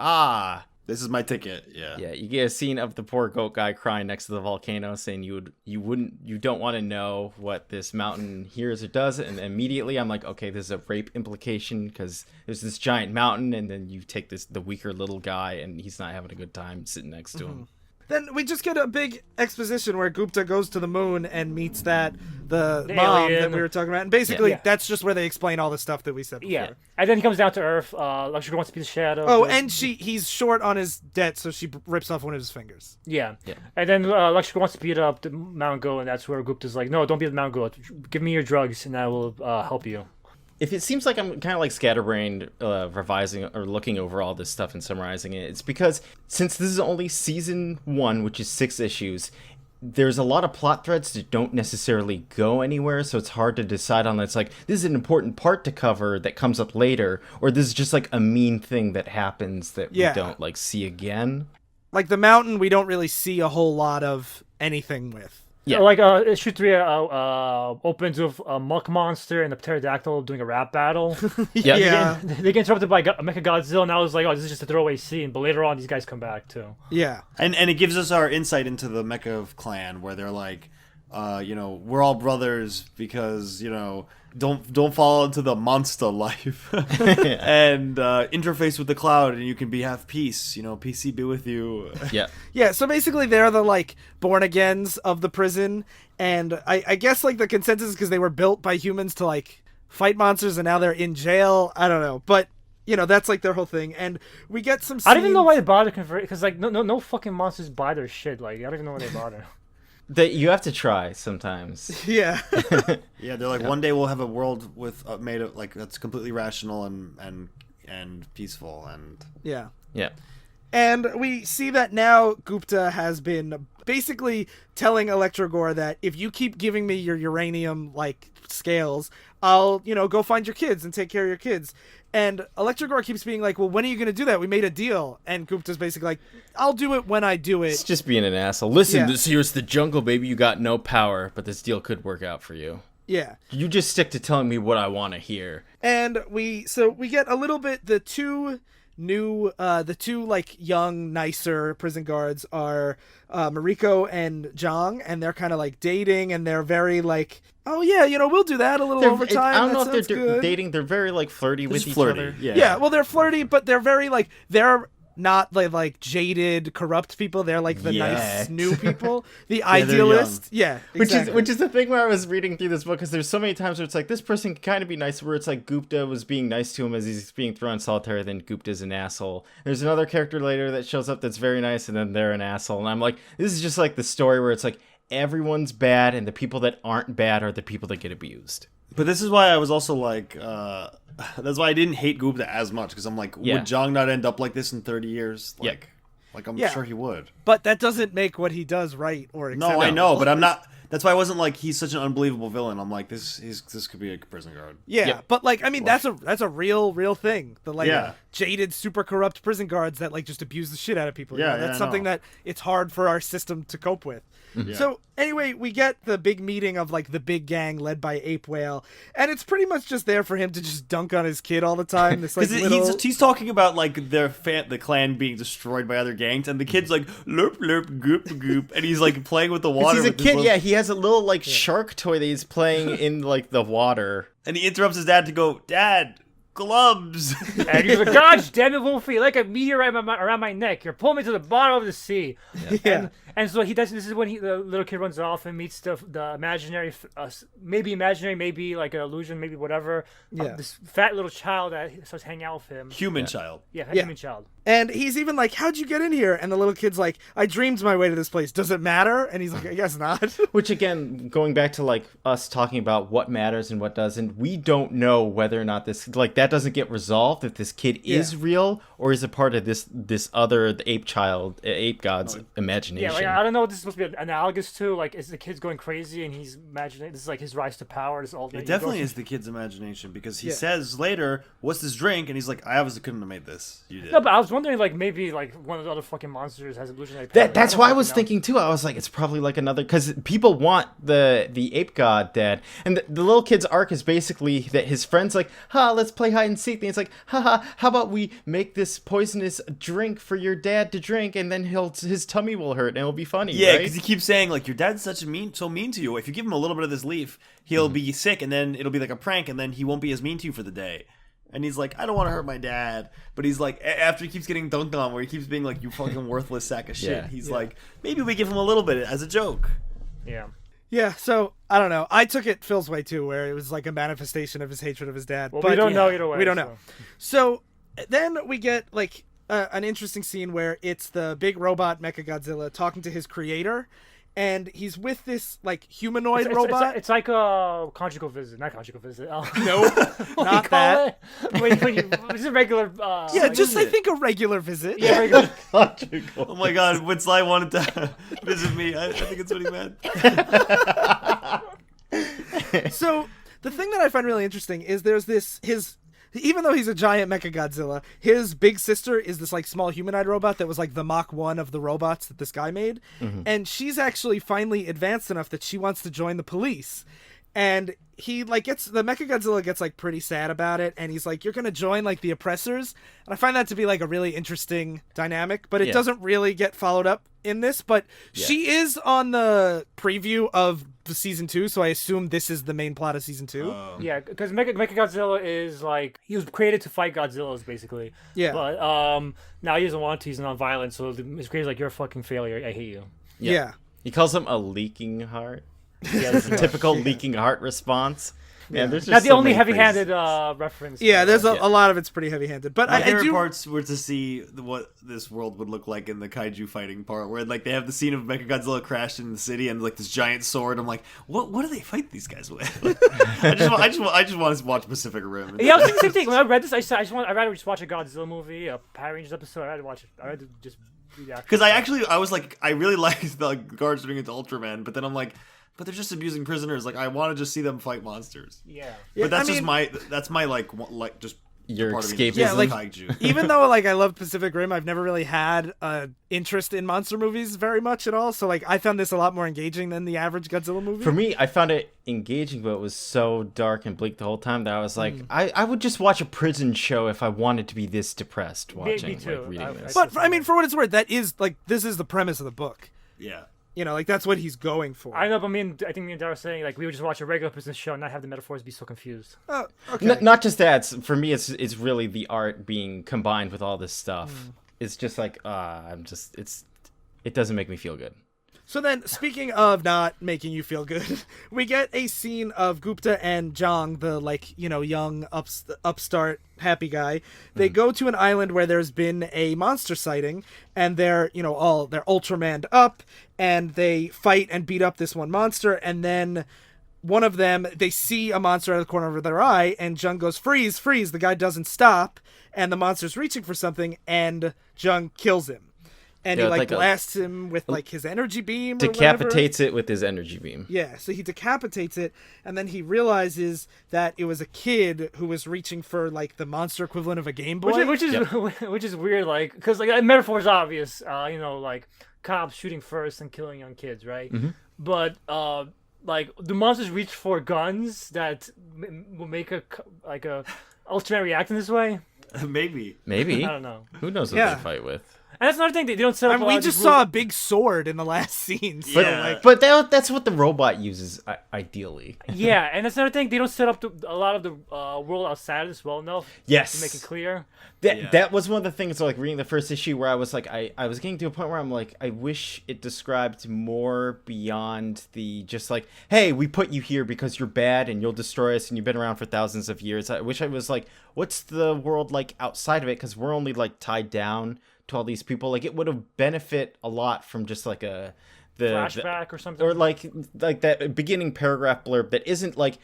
this is my ticket. Yeah. You get a scene of the poor goat guy crying next to the volcano, saying you don't want to know what this mountain hears or does. And immediately I'm like, okay, this is a rape implication, because there's this giant mountain, and then you take the weaker little guy, and he's not having a good time sitting next to him. Then we just get a big exposition where Gupta goes to the moon and meets the mom alien that we were talking about. And basically, that's just where they explain all the stuff that we said before. Yeah. And then he comes down to Earth. Electric wants to be the shadow. Oh, and he's short on his debt, so she rips off one of his fingers. Yeah. And then Electric wants to beat up the Mount Goat, and that's where Gupta's like, no, don't be the Mount Goat. Give me your drugs, and I will help you. If it seems like I'm kind of like scatterbrained revising or looking over all this stuff and summarizing it, it's because since this is only season 1, which is 6 issues, there's a lot of plot threads that don't necessarily go anywhere, so it's hard to decide on. It's like, this is an important part to cover that comes up later, or this is just like a mean thing that happens that we don't like see again. Like the mountain, we don't really see a whole lot of anything with. Yeah, like issue 3 opens with a muck monster and a pterodactyl doing a rap battle. They get interrupted by Mechagodzilla, and I was like, oh, this is just a throwaway scene. But later on, these guys come back too. Yeah, and it gives us our insight into the Mecha clan, where they're like, we're all brothers because don't fall into the monster life and interface with the cloud, and you can be have peace. PC be with you. Yeah. So basically, they're the like born agains of the prison, and I guess like the consensus is because they were built by humans to like fight monsters, and now they're in jail. I don't know, but that's like their whole thing. And we get some. I don't even know why they bother convert, because like no fucking monsters buy their shit. Like I don't even know why they bother. That you have to try sometimes. Yeah. Yeah, they're like, one day we'll have a world with made of like that's completely rational and peaceful and yeah. And we see that now Gupta has been basically telling Electrogore that if you keep giving me your uranium like scales, I'll go find your kids and take care of your kids. And Electrogore keeps being like, well, when are you going to do that? We made a deal. And Gupta's basically like, I'll do it when I do it. It's just being an asshole. Listen, this here's the jungle, baby. You got no power, but this deal could work out for you. Yeah. You just stick to telling me what I want to hear. And we get a little bit, the two like young, nicer prison guards are Mariko and Zhang, and they're kind of like dating, and they're very like, oh yeah, we'll do that a little overtime. I don't know if they're dating. They're very like flirty with each other. Yeah, well, they're flirty, but they're very like they're not like jaded, corrupt people. They're like the nice new people, the idealist. Yeah, exactly. Which is the thing where I was reading through this book, because there's so many times where it's like this person can kind of be nice, where it's like Gupta was being nice to him as he's being thrown in solitary, then Gupta's an asshole. There's another character later that shows up that's very nice, and then they're an asshole. And I'm like, this is just like the story where it's like everyone's bad, and the people that aren't bad are the people that get abused. But this is why I was also like, that's why I didn't hate Gupta as much, because I'm like, would Zhang not end up like this in 30 years? Like I'm sure he would. But that doesn't make what he does right or acceptable. No, I know, but I'm not. That's why I wasn't like he's such an unbelievable villain. I'm like this could be a prison guard. Yeah, Yep. but like I mean that's a real thing. The like Yeah. jaded, super corrupt prison guards that like just abuse the shit out of people. Yeah, that's I something know. that it's hard for our system to cope with. Yeah. So anyway, we get the big meeting of like the big gang led by Ape Whale, and it's pretty much just there for him to just dunk on his kid all the time. This like little... he's talking about like the clan being destroyed by other gangs, and the kid's like lerp lerp goop goop, and he's like playing with the water. He's a with this kid, little- yeah. He has a little like shark toy that he's playing in like the water. and he interrupts his dad to go, "Dad, gloves." And he's like, "Gosh damn it, Wolfie! Like a meteorite around my neck. You're pulling me to the bottom of the sea." Yeah. And so he does. This is when the little kid runs off and meets the imaginary, maybe imaginary, maybe like an illusion, maybe whatever. Yeah. This fat little child that starts hanging out with him. Human child. Yeah, Yeah. human child. And he's even like, "How'd you get in here?" And the little kid's like, "I dreamed my way to this place. Does it matter?" And he's like, "I guess not." Which again, going back to like us talking about what matters and what doesn't, we don't know whether or not this like that doesn't get resolved if this kid is real or is a part of this other the ape god's imagination. Yeah, like I don't know what this is supposed to be analogous to. Like, is the kid's going crazy and he's imagining this is like his rise to power? This ultimate. It definitely is the kid's imagination because he says later, "What's this drink?" And he's like, "I obviously couldn't have made this. You did." No, but I was wondering, like maybe like one of the other fucking monsters has illusionary power. That's don't why I fucking was know. thinking too. I was like, it's probably like another because people want the ape god dead, and the little kid's arc is basically that his friend's like, "Ha, let's play hide and seek." And he's like, "Ha, how about we make this poisonous drink for your dad to drink, and then his tummy will hurt and it'll be funny." Yeah, right? because he keeps saying like, "Your dad's so mean to you. If you give him a little bit of this leaf, he'll be sick, and then it'll be like a prank, and then he won't be as mean to you for the day." And he's like, "I don't want to hurt my dad," but he's like, after he keeps getting dunked on, where he keeps being like, "You fucking worthless sack of shit," Yeah. he's like, maybe we give him a little bit as a joke. Yeah. Yeah, so I don't know. I took it Phil's way too, where it was like a manifestation of his hatred of his dad. Well, but we don't know either way. We don't know. So then we get like an interesting scene where it's the big robot Mechagodzilla talking to his creator, and he's with this like humanoid robot. It's like a conjugal visit, not conjugal visit. No, not that. It's a regular. Yeah, like, just I think a regular visit. yeah, regular. Oh my god, when Sly wanted to visit me, I think it's what he meant. So the thing that I find really interesting is there's his even though he's a giant Mechagodzilla, his big sister is this like small humanoid robot that was like the Mach 1 of the robots that this guy made. And she's actually finally advanced enough that she wants to join the police. And he like the Mechagodzilla gets like pretty sad about it, and he's like, "You're gonna join like the oppressors," and I find that to be like a really interesting dynamic, but it doesn't really get followed up in this. But she is on the preview of the season 2, so I assume this is the main plot of season 2. Yeah, because Mechagodzilla is like he was created to fight Godzillas basically. Yeah. But now he doesn't want to. He's non-violent, so his creator's like, "You're a fucking failure. I hate you." Yeah. He calls him a leaking heart. Yeah, It's a typical leaking heart response. Yeah, there's just not the so only many heavy-handed phrases. reference. Yeah, there's a lot of it's pretty heavy-handed, but My I favorite do. parts were to see what this world would look like in the kaiju fighting part, where like they have the scene of Mechagodzilla crashed in the city and like this giant sword. I'm like, what do they fight these guys with? I just want to watch Pacific Rim. Yeah, I was thinking the same thing. When I read this, I'd rather just watch a Godzilla movie, a Power Rangers episode. I'd rather watch it. I'd rather just read the actual Because I was like, I really liked the guards turning into Ultraman, but then I'm like, but they're just abusing prisoners. Like, I want to just see them fight monsters. Yeah. But that's I just mean- that's my like just Your part of me escapism. that Yeah, just like kaiju. even though like I love Pacific Rim, I've never really had interest in monster movies very much at all. So like I found this a lot more engaging than the average Godzilla movie. For me, I found it engaging, but it was so dark and bleak the whole time that I was like, I would just watch a prison show if I wanted to be this depressed watching, me too. like, reading this. But I mean, for what it's worth, that is like this is the premise of the book. Yeah. You know, like that's what he's going for. I know, but I think me and Darryl were saying like we would just watch a regular prison show and not have the metaphors be so confused. Oh, okay. Not just that. For me, it's really the art being combined with all this stuff. It's just like it doesn't make me feel good. So then, speaking of not making you feel good, we get a scene of Gupta and Jong, the young upstart happy guy. They go to an island where there's been a monster sighting, and they're they're Ultraman up, and they fight and beat up this one monster, and then one of them, they see a monster out of the corner of their eye, and Jung goes, "Freeze, freeze!" The guy doesn't stop, and the monster's reaching for something, and Jung kills him. and Yeah, he like like blasts him with like his energy beam. Or decapitates it with his energy beam. Yeah, so he decapitates it, and then he realizes that it was a kid who was reaching for like the monster equivalent of a Game Boy. Which is weird, like because like metaphor is obvious. Like cops shooting first and killing young kids, right? Mm-hmm. But like do monsters reach for guns that will make a Ultraman react in this way? Maybe. I don't know. Who knows what Yeah. they fight with? And that's another thing, they don't set up. We just saw a big sword in the last scene. So, Yeah. But that's what the robot uses, ideally. Yeah, and that's another thing, they don't set up a lot of the world outside of this well enough. Yes. To make it clear. That was one of the things, like reading the first issue, where I was like, I was getting to a point where I'm like, I wish it described more beyond the just like, hey, we put you here because you're bad and you'll destroy us and you've been around for thousands of years. I wish I was like, what's the world like outside of it? Because we're only like tied down to all these people. Like it would have benefit a lot from just like the flashback or something, or like that beginning paragraph blurb that isn't like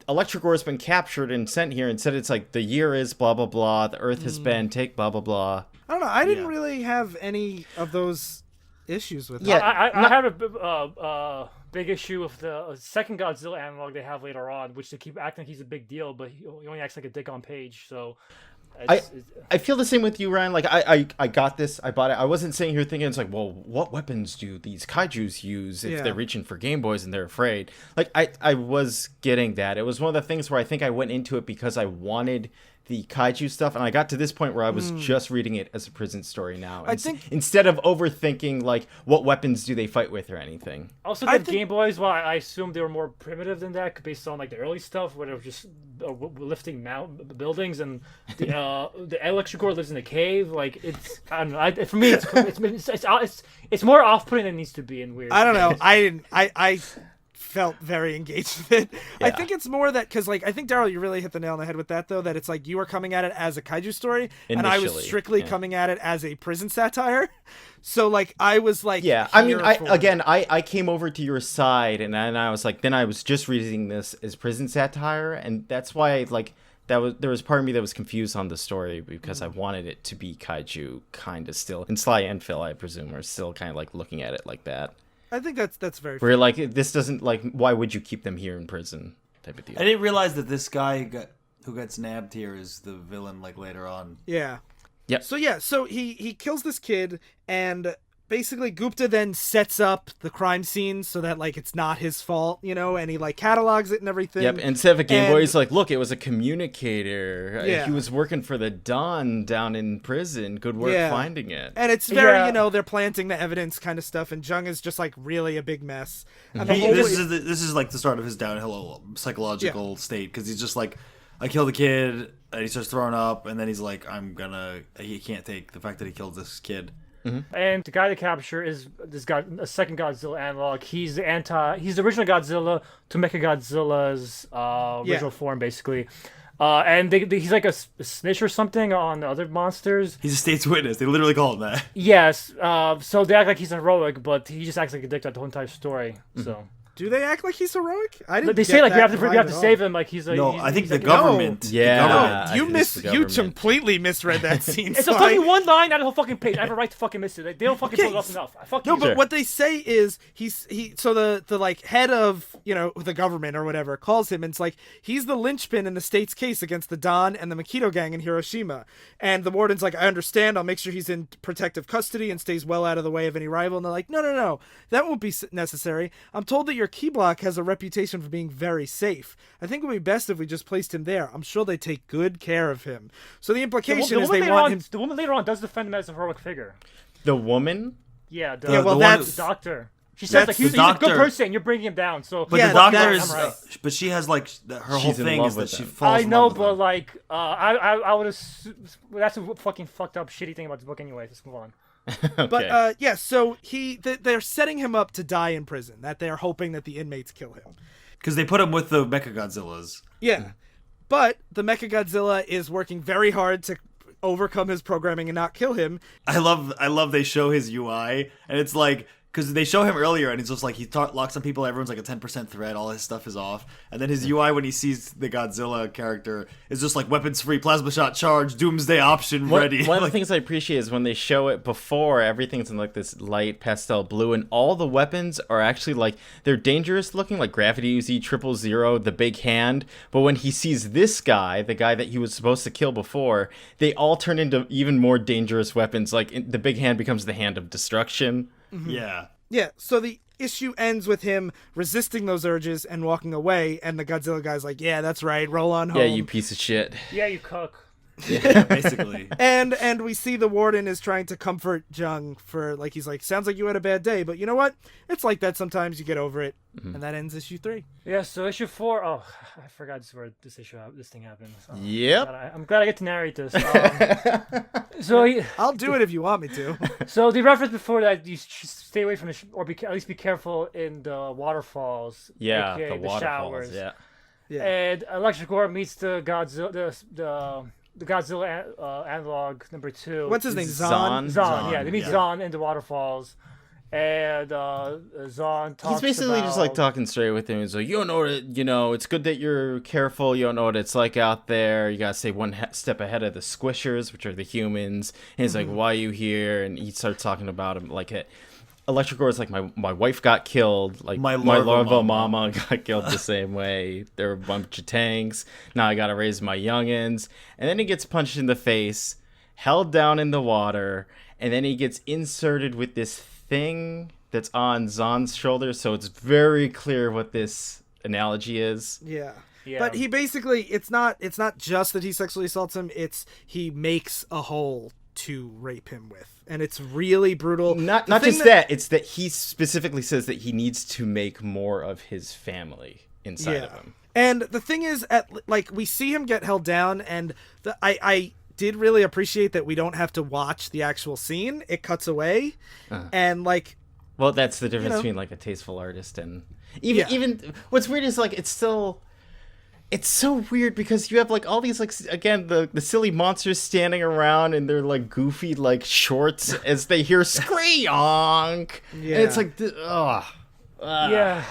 Electrogore has been captured and sent here. Instead, it's like the year is blah blah blah. The Earth has been take blah blah blah. I don't know. I didn't really have any of those issues with it. Yeah, I had a big issue with the second Godzilla analog they have later on, which they keep acting like he's a big deal, but he only acts like a dick on page. So I feel the same with you, Ryan. Like I got this, I bought it. I wasn't sitting here thinking it's like, well, what weapons do these kaijus use if they're reaching for Game Boys and they're afraid? Like I was getting that. It was one of the things where I think I went into it because I wanted the kaiju stuff, and I got to this point where I was just reading it as a prison story now. I think instead of overthinking like what weapons do they fight with or anything. Also, the Game Boys, well, I assumed they were more primitive than that based on like the early stuff where they were just lifting buildings, and the Electrogore lives in a cave. Like it's, I don't know. For me, it's more off-putting than it needs to be and weird. I don't know. I felt very engaged with it. Yeah. I think it's more that because like I think Darryl, you really hit the nail on the head with that though. That it's like you were coming at it as a kaiju story, and I was strictly coming at it as a prison satire. So like I was like, I mean, I came over to your side, and then I was like, then I was just reading this as prison satire, and that's why like there was part of me that was confused on the story because I wanted it to be kaiju kind of still. And Sly and Phil, I presume, are still kind of like looking at it like that. I think that's very. Where like this doesn't like why would you keep them here in prison type of deal. I didn't realize that this guy who got nabbed here is the villain like later on. Yeah. Yep. So he kills this kid, and basically Gupta then sets up the crime scene so that like it's not his fault, and he like catalogs it and everything. Yep. Instead of a Game Boy, he's like, look, it was a communicator. Yeah. He was working for the Don down in prison. Good work finding it. And it's very, they're planting the evidence kind of stuff, and Jung is just like really a big mess. And this is like the start of his downhill psychological state, because he's just like, I killed a kid, and he starts throwing up, and then he's like, he can't take the fact that he killed this kid. Mm-hmm. And the guy to capture is this guy, a second Godzilla analog. He's the original Godzilla to Mechagodzilla's original form, basically. And he's like a snitch or something on other monsters. He's a state's witness. They literally call him that. Yes. So they act like he's heroic, but he just acts like a dick the whole entire story. Mm-hmm. So. Do they act like he's heroic? I didn't. They say like we have to save him. Like he's like. No, I think the government. No. Yeah. The government. You completely misread that scene. It's a fucking one line out of the whole fucking page. I have a right to fucking miss it. They don't fucking pull it up enough. But what they say is so the like head of the government or whatever calls him, and it's like he's the linchpin in the state's case against the Don and the Makito gang in Hiroshima. And the warden's like, I understand. I'll make sure he's in protective custody and stays well out of the way of any rival. And they're like, no, that won't be necessary. I'm told that your key block has a reputation for being very safe. I think it would be best if we just placed him there. I'm sure they take good care of him. So the implication is they want him. The woman later on does defend him as a heroic figure. The woman? Yeah. That's the doctor. She says like he's a good person. You're bringing him down. So, but the doctor is. Right. But she has like her whole thing is that she falls. I know, but like I would assume that's a fucking fucked up shitty thing about this book anyway. Let's move on. Okay. But so they're setting him up to die in prison. That they're hoping that the inmates kill him because they put him with the Mechagodzillas. Yeah, but the Mechagodzilla is working very hard to overcome his programming and not kill him. I love they show his UI, and it's like because they show him earlier, and it's just like he locks on people. Everyone's like a 10% threat. All his stuff is off, and then his UI when he sees the Godzilla character is just like weapons free, plasma shot charge, doomsday option ready. One of the things I appreciate is when they show it before, everything's in like this light pastel blue, and all the weapons are actually like they're dangerous looking, like Gravity Uzi, 000, the big hand. But when he sees this guy, the guy that he was supposed to kill before, they all turn into even more dangerous weapons. Like the big hand becomes the hand of destruction. Mm-hmm. Yeah, so the issue ends with him resisting those urges and walking away, and the Godzilla guy's like, yeah, that's right, roll on home. Yeah, you piece of shit. Yeah, you cook. Yeah, basically. And we see the warden is trying to comfort Jung for, like, he's like, sounds like you had a bad day, but you know what? It's like that sometimes, you get over it. Mm-hmm. And that ends issue 3. Yeah, so issue 4, oh, I forgot where this thing happened. Yep. I'm glad I get to narrate this. I'll do it if you want me to. So the reference before that, you should stay away from at least be careful in the waterfalls. Yeah, aka the waterfalls, showers. Yeah. And Electric Orb meets the Godzilla, the Godzilla analog number 2. What's his name? Zon. Zon, Yeah, they meet Zon in the waterfalls, and Zon talks. He's basically about... just like talking straight with him. He's like, you don't know what it's good that you're careful. You don't know what it's like out there. You gotta stay one step ahead of the squishers, which are the humans. And he's like, why are you here? And he starts talking about him like it. Electric Orb is like, my wife got killed. Like my larva mama got killed the same way. There were a bunch of tanks. Now I gotta raise my youngins. And then he gets punched in the face, held down in the water, and then he gets inserted with this thing that's on Zon's shoulder. So it's very clear what this analogy is. Yeah. But he basically, it's not just that he sexually assaults him. It's he makes a hole to rape him with, and it's really brutal. Not just that, it's that he specifically says that he needs to make more of his family inside of him. And the thing is, we see him get held down, and I did really appreciate that we don't have to watch the actual scene. It cuts away, and like, well, that's the difference between like a tasteful artist and even what's weird is like it's so weird because you have like all these like again the silly monsters standing around in their like goofy like shorts as they hear screonk. Yeah. And it's like yeah.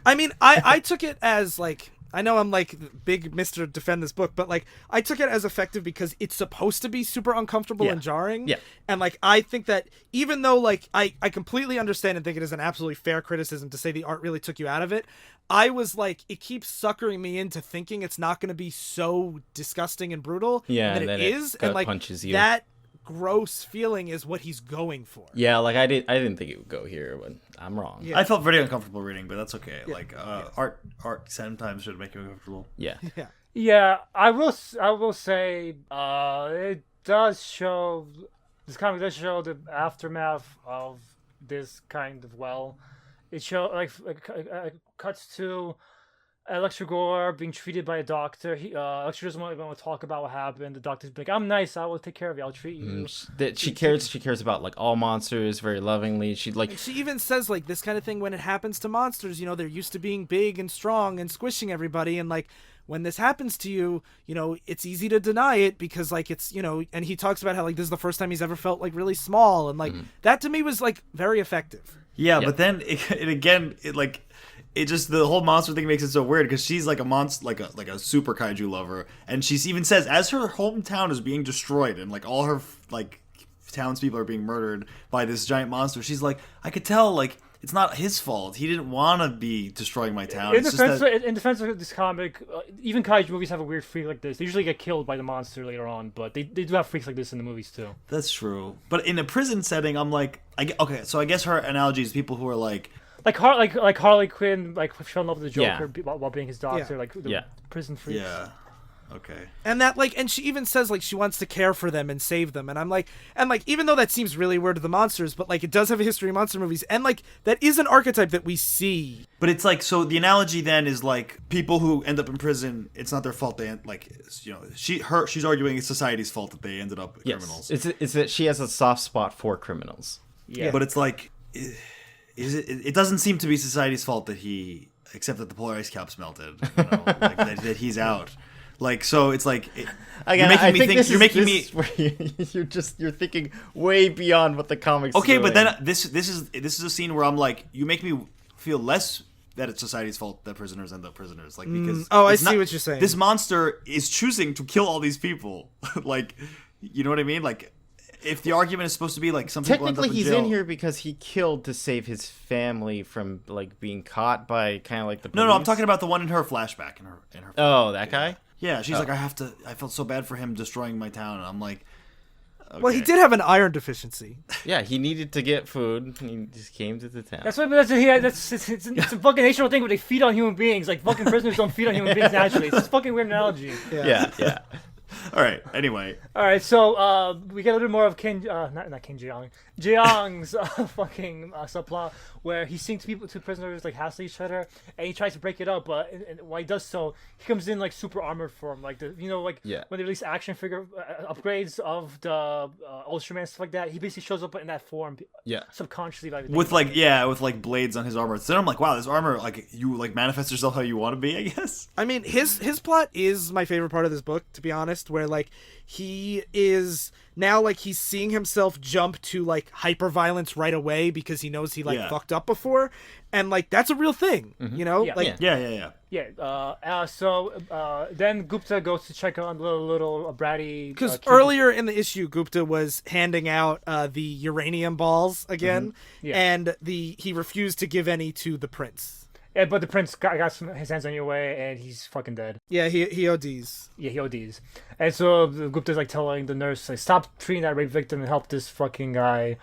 I mean, I took it as like, I know I'm like big Mr. Defend this book, but like I took it as effective because it's supposed to be super uncomfortable and jarring. Yeah. And like I think that even though like I completely understand and think it is an absolutely fair criticism to say the art really took you out of it, I was like, it keeps suckering me into thinking it's not going to be so disgusting and brutal. Yeah, and then it is, and like punches you. That gross feeling is what he's going for. Yeah, like I didn't think it would go here, but I'm wrong. Yeah. I felt very uncomfortable reading, but that's okay. Yeah. Like art sometimes should make you uncomfortable. Yeah. Yeah, I will say it does show, this comic does show the aftermath of this kind of it shows like cuts to Electric Orb being treated by a doctor. Electric doesn't want to talk about what happened. The doctor's like, I'm nice, I will take care of you, I'll treat you. She cares about like all monsters very lovingly. She even says like this kind of thing when it happens to monsters, they're used to being big and strong and squishing everybody, and like when this happens to you, it's easy to deny it because like it's, and he talks about how like this is the first time he's ever felt like really small, and like that to me was like very effective. Yeah, but then it just, the whole monster thing makes it so weird because she's like a monster, like a super kaiju lover, and she even says as her hometown is being destroyed and like all her like townspeople are being murdered by this giant monster, she's like, I could tell like it's not his fault. He didn't want to be destroying my town. In defense of this comic, even kaiju movies have a weird freak like this. They usually get killed by the monster later on, but they do have freaks like this in the movies too. That's true. But in a prison setting, I'm like, okay, so I guess her analogy is people who are like Harley Quinn, like fell in love with the Joker while being his doctor, like the prison freaks. Yeah. Okay. And that like, and she even says like she wants to care for them and save them, and I'm like, even though that seems really weird to the monsters, but like it does have a history of monster movies, and like that is an archetype that we see. But it's like, so the analogy then is like people who end up in prison, it's not their fault. They she's arguing it's society's fault that they ended up criminals. It's that she has a soft spot for criminals. Yeah. But it's like, it doesn't seem to be society's fault that except that the polar ice caps melted, like that he's out. Like, so it's like Again, you're making me think. You're making me. Where you're thinking way beyond what the comics. Okay, are but doing. then this is a scene where I'm like, you make me feel less that it's society's fault that prisoners end up prisoners, like because I it's see what you're saying. This monster is choosing to kill all these people, like, you know what I mean? Like, if the argument is supposed to be like some people end up technically in he's jail, in here because he killed to save his family from like being caught by kind of like the police. No, I'm talking about the one in her flashback. In her. Oh, that guy. Yeah, she's like, I felt so bad for him destroying my town, and I'm like, okay. Well, he did have an iron deficiency. Yeah, he needed to get food. And he just came to the town. It's a fucking natural thing, but they feed on human beings. Like fucking prisoners don't feed on human beings naturally. It's a fucking weird analogy. Yeah. All right. Anyway, All right, so we get a little more of not King Jeong, Jeong's fucking subplot where he sinks two prisoners like hassle each other, and he tries to break it up, but and while he does so, he comes in like super armored form, like when they release action figure upgrades of the Ultraman stuff like that. He basically shows up in that form, subconsciously with blades on his armor. So I'm like, wow, this armor, like, you like manifest yourself how you want to be, I guess. I mean, his plot is my favorite part of this book, to be honest, where like he is now like he's seeing himself jump to like hyper violence right away because he knows he fucked up before, and like that's a real thing, you know? So then Gupta goes to check on the little bratty. Because earlier in the issue, Gupta was handing out the uranium balls again, and he refused to give any to the prince. Yeah, but the prince got his hands on your way, and he's fucking dead. Yeah, he ODs. Yeah, he ODs. And so Gupta's like telling the nurse, like, stop treating that rape victim and help this fucking guy.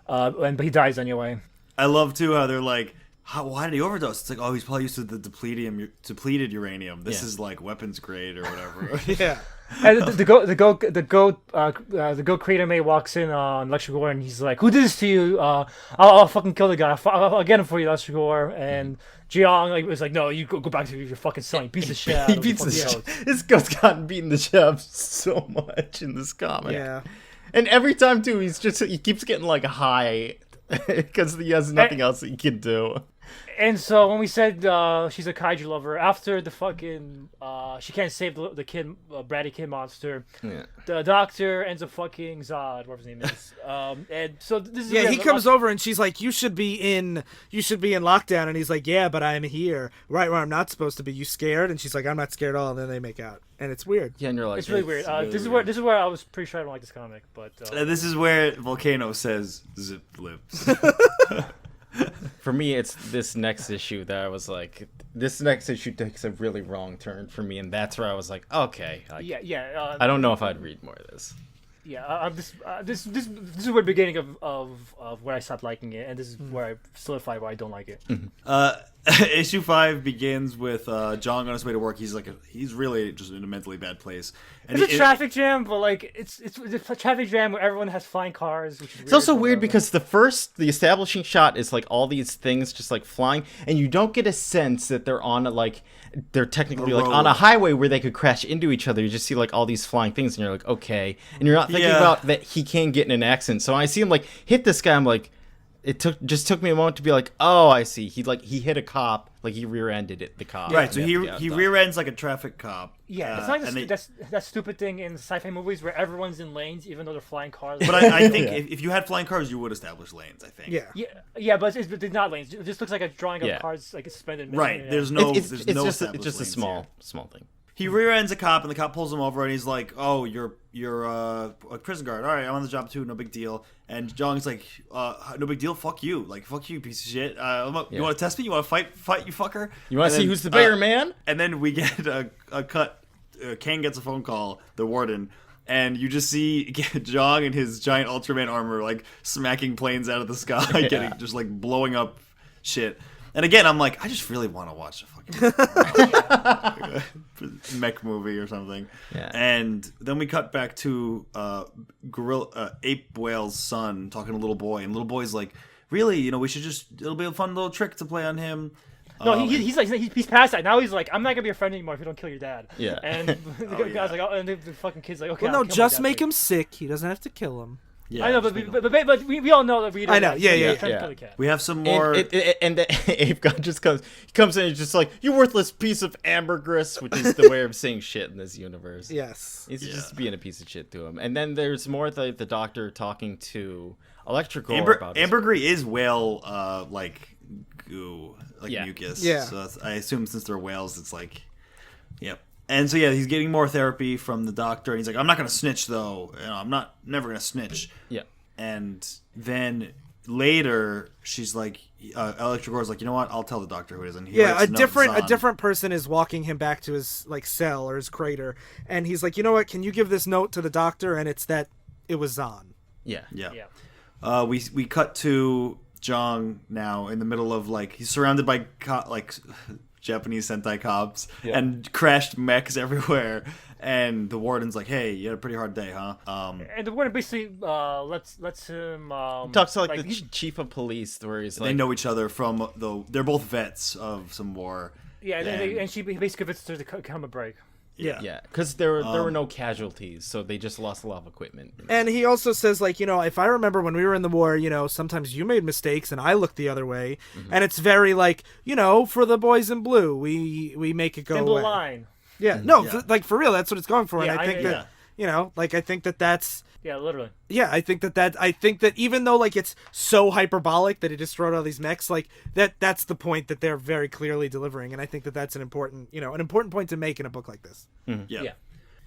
But he dies anyway. I love too how they're like, why did he overdose? It's like, oh, he's probably used to the depleted uranium. This is like weapons grade or whatever. Yeah. And the goat creator May walks in on Electrogore, and he's like, "Who did this to you? I'll fucking kill the guy. I'll get him for you, Electrogore." And Jiang was like, "No, you go back to your fucking son. He beats the shit out of him." He beats the shit. This goat's gotten beaten the shit out so much in this comic. Yeah. And every time too, he keeps getting like high because he has nothing else that he can do. And so when we said she's a kaiju lover, after the fucking she can't save the kid, bratty kid monster, the doctor ends up fucking Zod, whatever his name is. And so this is he comes over and she's like, you should be in lockdown, and he's like, yeah, but I'm here, right where I'm not supposed to be. You scared? And she's like, I'm not scared at all. And then they make out, and it's weird. Yeah, and you're like, it's really weird. This is where I was pretty sure I don't like this comic, but this is where Volcano says zip lips. For me, it's this next issue that I was like, this next issue takes a really wrong turn for me, and that's where I was like, okay, I don't know if I'd read more of this. Yeah, this is where the beginning of where I stopped liking it, and this is where I solidify why I don't like it. Issue 5 begins with Jong on his way to work. He's really just in a mentally bad place. And it's a traffic jam, but like it's a traffic jam where everyone has flying cars. Which is it's also weird because the establishing shot is like all these things just like flying, and you don't get a sense that they're on they're technically like on a highway where they could crash into each other. You just see like all these flying things, and you're like, okay, and you're not thinking about that he can get in an accident. So I see him like hit this guy. I'm like, it took me a moment to be like, oh, I see. He hit a cop, like he rear-ended the cop. Right, so he rear-ends like a traffic cop. Yeah, it's like that stupid thing in sci-fi movies where everyone's in lanes even though they're flying cars. But I think if you had flying cars, you would establish lanes, I think. Yeah, but they're not lanes. It just looks like a drawing of cars like suspended. Right, there's no it's just a small thing. He rear-ends a cop, and the cop pulls him over, and he's like, "Oh, you're a prison guard. All right, I'm on the job too. No big deal." And Jong's like, "No big deal. Fuck you. Like, fuck you, piece of shit. You want to test me? You want to fight, you fucker? You want to see who's the bigger man?" And then we get a cut. Kang gets a phone call, the warden, and you just see Jong in his giant Ultraman armor, like smacking planes out of the sky, getting just like blowing up shit. And again, I'm like, I just really want to watch a fucking mech movie or something. Yeah. And then we cut back to Ape Whale's son talking to little boy, and little boy's like, really, we should it'll be a fun little trick to play on him. No, he's past that. Now he's like, I'm not gonna be your friend anymore if you don't kill your dad. Yeah. And the guy's like, and the fucking kid's like, okay. Well, no, just make him sick. He doesn't have to kill him. Yeah, I know, but we all know that reader. I know, yeah. Trying to kill the cat. We have some more. And Abe God just comes in and just like, you worthless piece of ambergris, which is the way of saying shit in this universe. Yes. He's just being a piece of shit to him. And then there's more the doctor talking to Electrical about ambergris is whale like goo, like mucus. Yeah. So I assume since they're whales, it's like, yep. And so he's getting more therapy from the doctor. And he's like, I'm not gonna snitch though. I'm never gonna snitch. Yeah. And then later, she's like, Electrogore's like, you know what? I'll tell the doctor who it is. And he writes a different person is walking him back to his like cell or his crater, and he's like, you know what? Can you give this note to the doctor? And it's that it was Zahn. Yeah. We cut to Jong now in the middle of like he's surrounded by Japanese Sentai cops and crashed mechs everywhere. And the warden's like, "Hey, you had a pretty hard day, huh?" And the warden basically lets him talks to like the chief of police, where he's like, they know each other from they're both vets of some war. Yeah, and he basically gets to come a break. Yeah, because there were no casualties, so they just lost a lot of equipment. And he also says, like, if I remember when we were in the war, sometimes you made mistakes and I looked the other way, and it's very like, for the boys in blue, we make it go Thin blue away. line. Yeah, no, like for real, that's what it's going for, and I think that I think that's. Yeah, literally. Yeah, I think that even though like it's so hyperbolic that he destroyed all these mechs, like that's the point that they're very clearly delivering, and I think that that's an important point to make in a book like this. Mm-hmm. Yeah.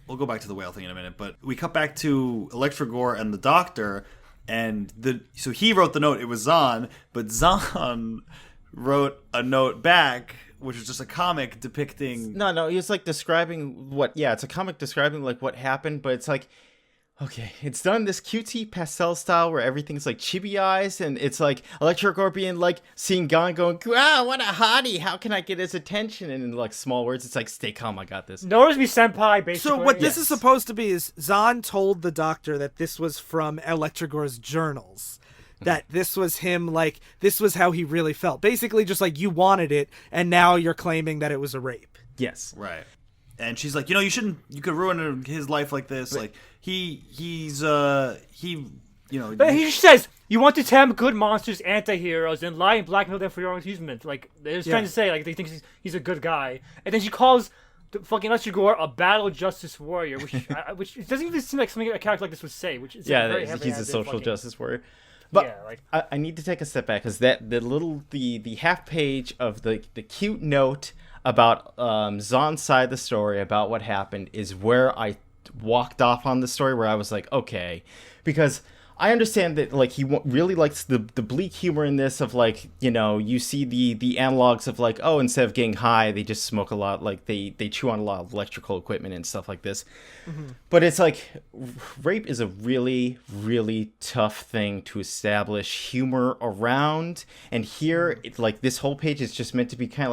We'll go back to the whale thing in a minute, but we cut back to Electrogore and the doctor, and so he wrote the note. It was Zahn, but Zahn wrote a note back, which was just a comic depicting. No, he was like describing it's a comic describing like what happened, but it's like, okay, it's done this cutesy pastel style where everything's like chibi eyes, and it's like Electrogore being like seeing Gon going, wow, what a hottie, how can I get his attention? And in like small words, it's like, stay calm, I got this. Notice me senpai, basically. So what this is supposed to be is Zahn told the doctor that this was from Electrogore's journals. That this was him, like, this was how he really felt. Basically just like, you wanted it, and now you're claiming that it was a rape. Yes. Right. And she's like, you could ruin his life like this. Right. Like, he says, you want to tempt good monsters, anti-heroes, and lie and blackmail them for your own amusement. Like, they're just trying to say, like, they think he's a good guy. And then she calls the fucking Electrogore a battle justice warrior, which it doesn't even seem like something a character like this would say, which is very heavy. He's a social justice warrior. But I need to take a step back, because the half page of the cute note about Zahn's side of the story about what happened is where I walked off on the story, where I was like, okay, because I understand that like he really likes the bleak humor in this of like, you see the analogs of like, oh, instead of getting high, they just smoke a lot, like they chew on a lot of electrical equipment and stuff like this. Mm-hmm. But it's like, rape is a really, really tough thing to establish humor around. And here, like this whole page is just meant to be kind of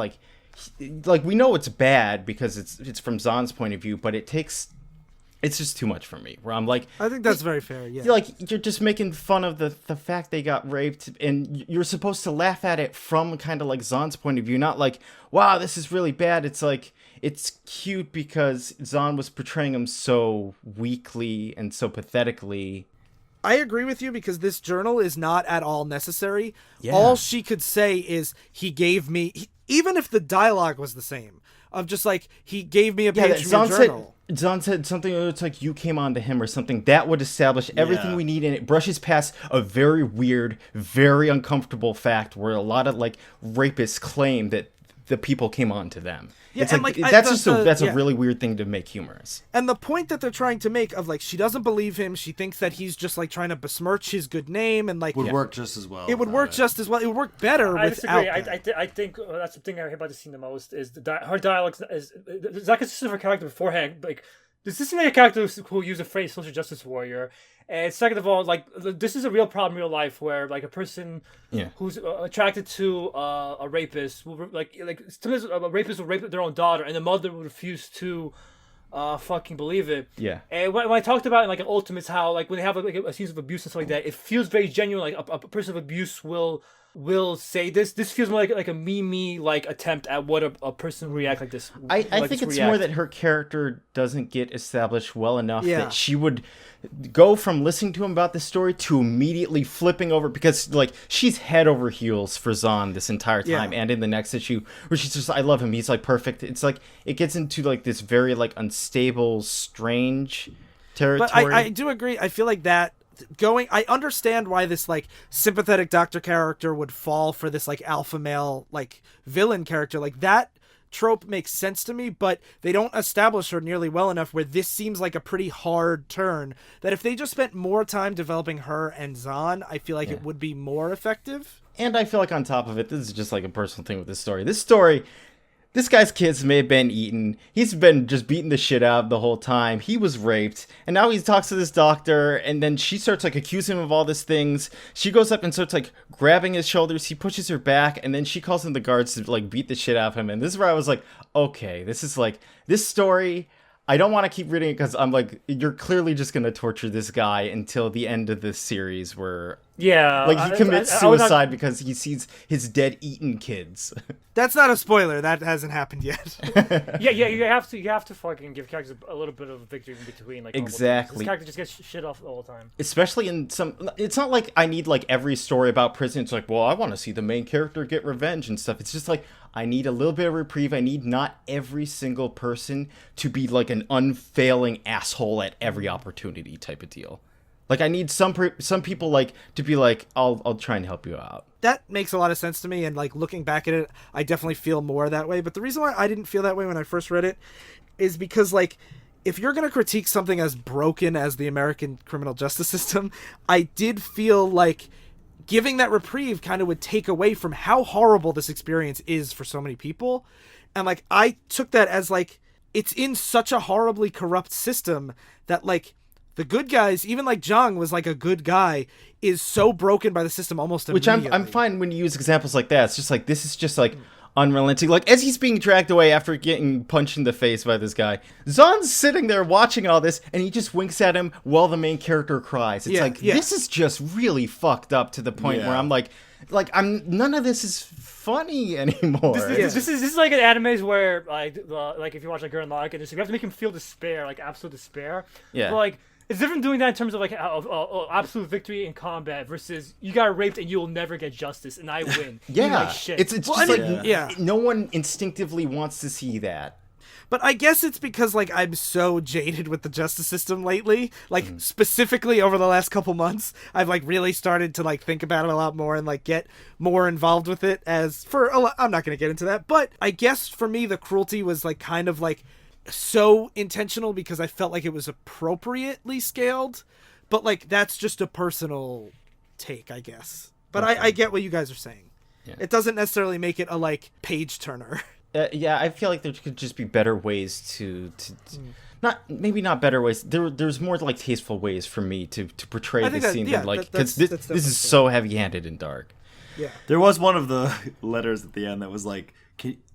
like we know it's bad because it's from Zahn's point of view, but it's just too much for me, where I'm like, I think that's very fair. Yeah, you're just making fun of the fact they got raped, and you're supposed to laugh at it from kind of like Zahn's point of view, not like, wow, this is really bad. It's like, it's cute because Zahn was portraying him so weakly and so pathetically. I agree with you, because this journal is not at all necessary. Yeah. All she could say is, he gave me, even if the dialogue was the same, of just like, he gave me a page from your journal. Zahn said something, it's like you came on to him or something. That would establish everything we need, and it brushes past a very weird, very uncomfortable fact where a lot of like rapists claim that the people came on to them. Yeah, it's like that's a really weird thing to make humorous. And the point that they're trying to make of like, she doesn't believe him, she thinks that he's just like trying to besmirch his good name, and like would work just as well. It would work just as well. It would work better I without disagree. I think that's the thing I hate about the scene the most is her dialogue is that consistent of her character beforehand. Like, this isn't a character who use the phrase social justice warrior. And second of all, like, this is a real problem in real life where like a person who's attracted to a rapist will like sometimes a rapist will rape their own daughter, and the mother will refuse to fucking believe it. Yeah. And when I talked about in like an Ultimates how like when they have like a scene of abuse and stuff like that, it feels very genuine. Like a person of abuse will will say this. This feels more like a me like attempt at what a person would react like this. I think it's more that her character doesn't get established well enough that she would go from listening to him about this story to immediately flipping over, because like she's head over heels for Zahn this entire time, and in the next issue where she's just, I love him, he's like perfect. It's like it gets into like this very like unstable, strange territory. But I do agree. I feel like that I understand why this like sympathetic doctor character would fall for this like alpha male like villain character. Like that trope makes sense to me, but they don't establish her nearly well enough where this seems like a pretty hard turn that if they just spent more time developing her and Zahn, I feel like it would be more effective. And I feel like on top of it, this is just like a personal thing with this story. This guy's kids may have been eaten. He's been just beating the shit out the whole time. He was raped. And now he talks to this doctor, and then she starts like accusing him of all these things. She goes up and starts like grabbing his shoulders. He pushes her back, and then she calls in the guards to like beat the shit out of him. And this is where I was like, okay, this is like, this story, I don't want to keep reading it because I'm like, you're clearly just going to torture this guy until the end of this series where... Yeah. Like, he commits suicide because he sees his dead eaten kids. That's not a spoiler. That hasn't happened yet. yeah, you have to fucking give characters a little bit of a victory in between. Like exactly. This character just gets shit off all the time. Especially in some... It's not like I need, like, every story about prison. It's like, well, I want to see the main character get revenge and stuff. It's just like, I need a little bit of reprieve. I need not every single person to be, like, an unfailing asshole at every opportunity type of deal. Like, I need some people, like, to be like, I'll try and help you out. That makes a lot of sense to me, and, like, looking back at it, I definitely feel more that way. But the reason why I didn't feel that way when I first read it is because, like, if you're going to critique something as broken as the American criminal justice system, I did feel like giving that reprieve kind of would take away from how horrible this experience is for so many people. And, like, I took that as, like, it's in such a horribly corrupt system that, like, the good guys, even like Jung was like a good guy, is so broken by the system almost immediately. Which I'm fine when you use examples like that. It's just like, this is just like unrelenting. Like, as he's being dragged away after getting punched in the face by this guy, Zahn's sitting there watching all this, and he just winks at him while the main character cries. It's this is just really fucked up to the point where I'm like none of this is funny anymore. This is like an animes where like if you watch like Gurren Lagann, you have to make him feel despair, like absolute despair. Yeah. But, like, it's different doing that in terms of like absolute victory in combat versus you got raped and you'll never get justice and I win. Yeah, like shit. it's just no one instinctively wants to see that. But I guess it's because, like, I'm so jaded with the justice system lately. Like, specifically over the last couple months, I've, like, really started to, like, think about it a lot more and, like, get more involved with it I'm not going to get into that. But I guess for me, the cruelty was, like, kind of, like, so intentional because I felt like it was appropriately scaled. But, like, that's just a personal take, I guess. But I get what you guys are saying. Yeah. It doesn't necessarily make it a, like, page turner. Yeah, I feel like there could just be better ways to not better ways. There's more like tasteful ways for me to portray this scene than like, because this is so heavy-handed and dark. Yeah, there was one of the letters at the end that was like,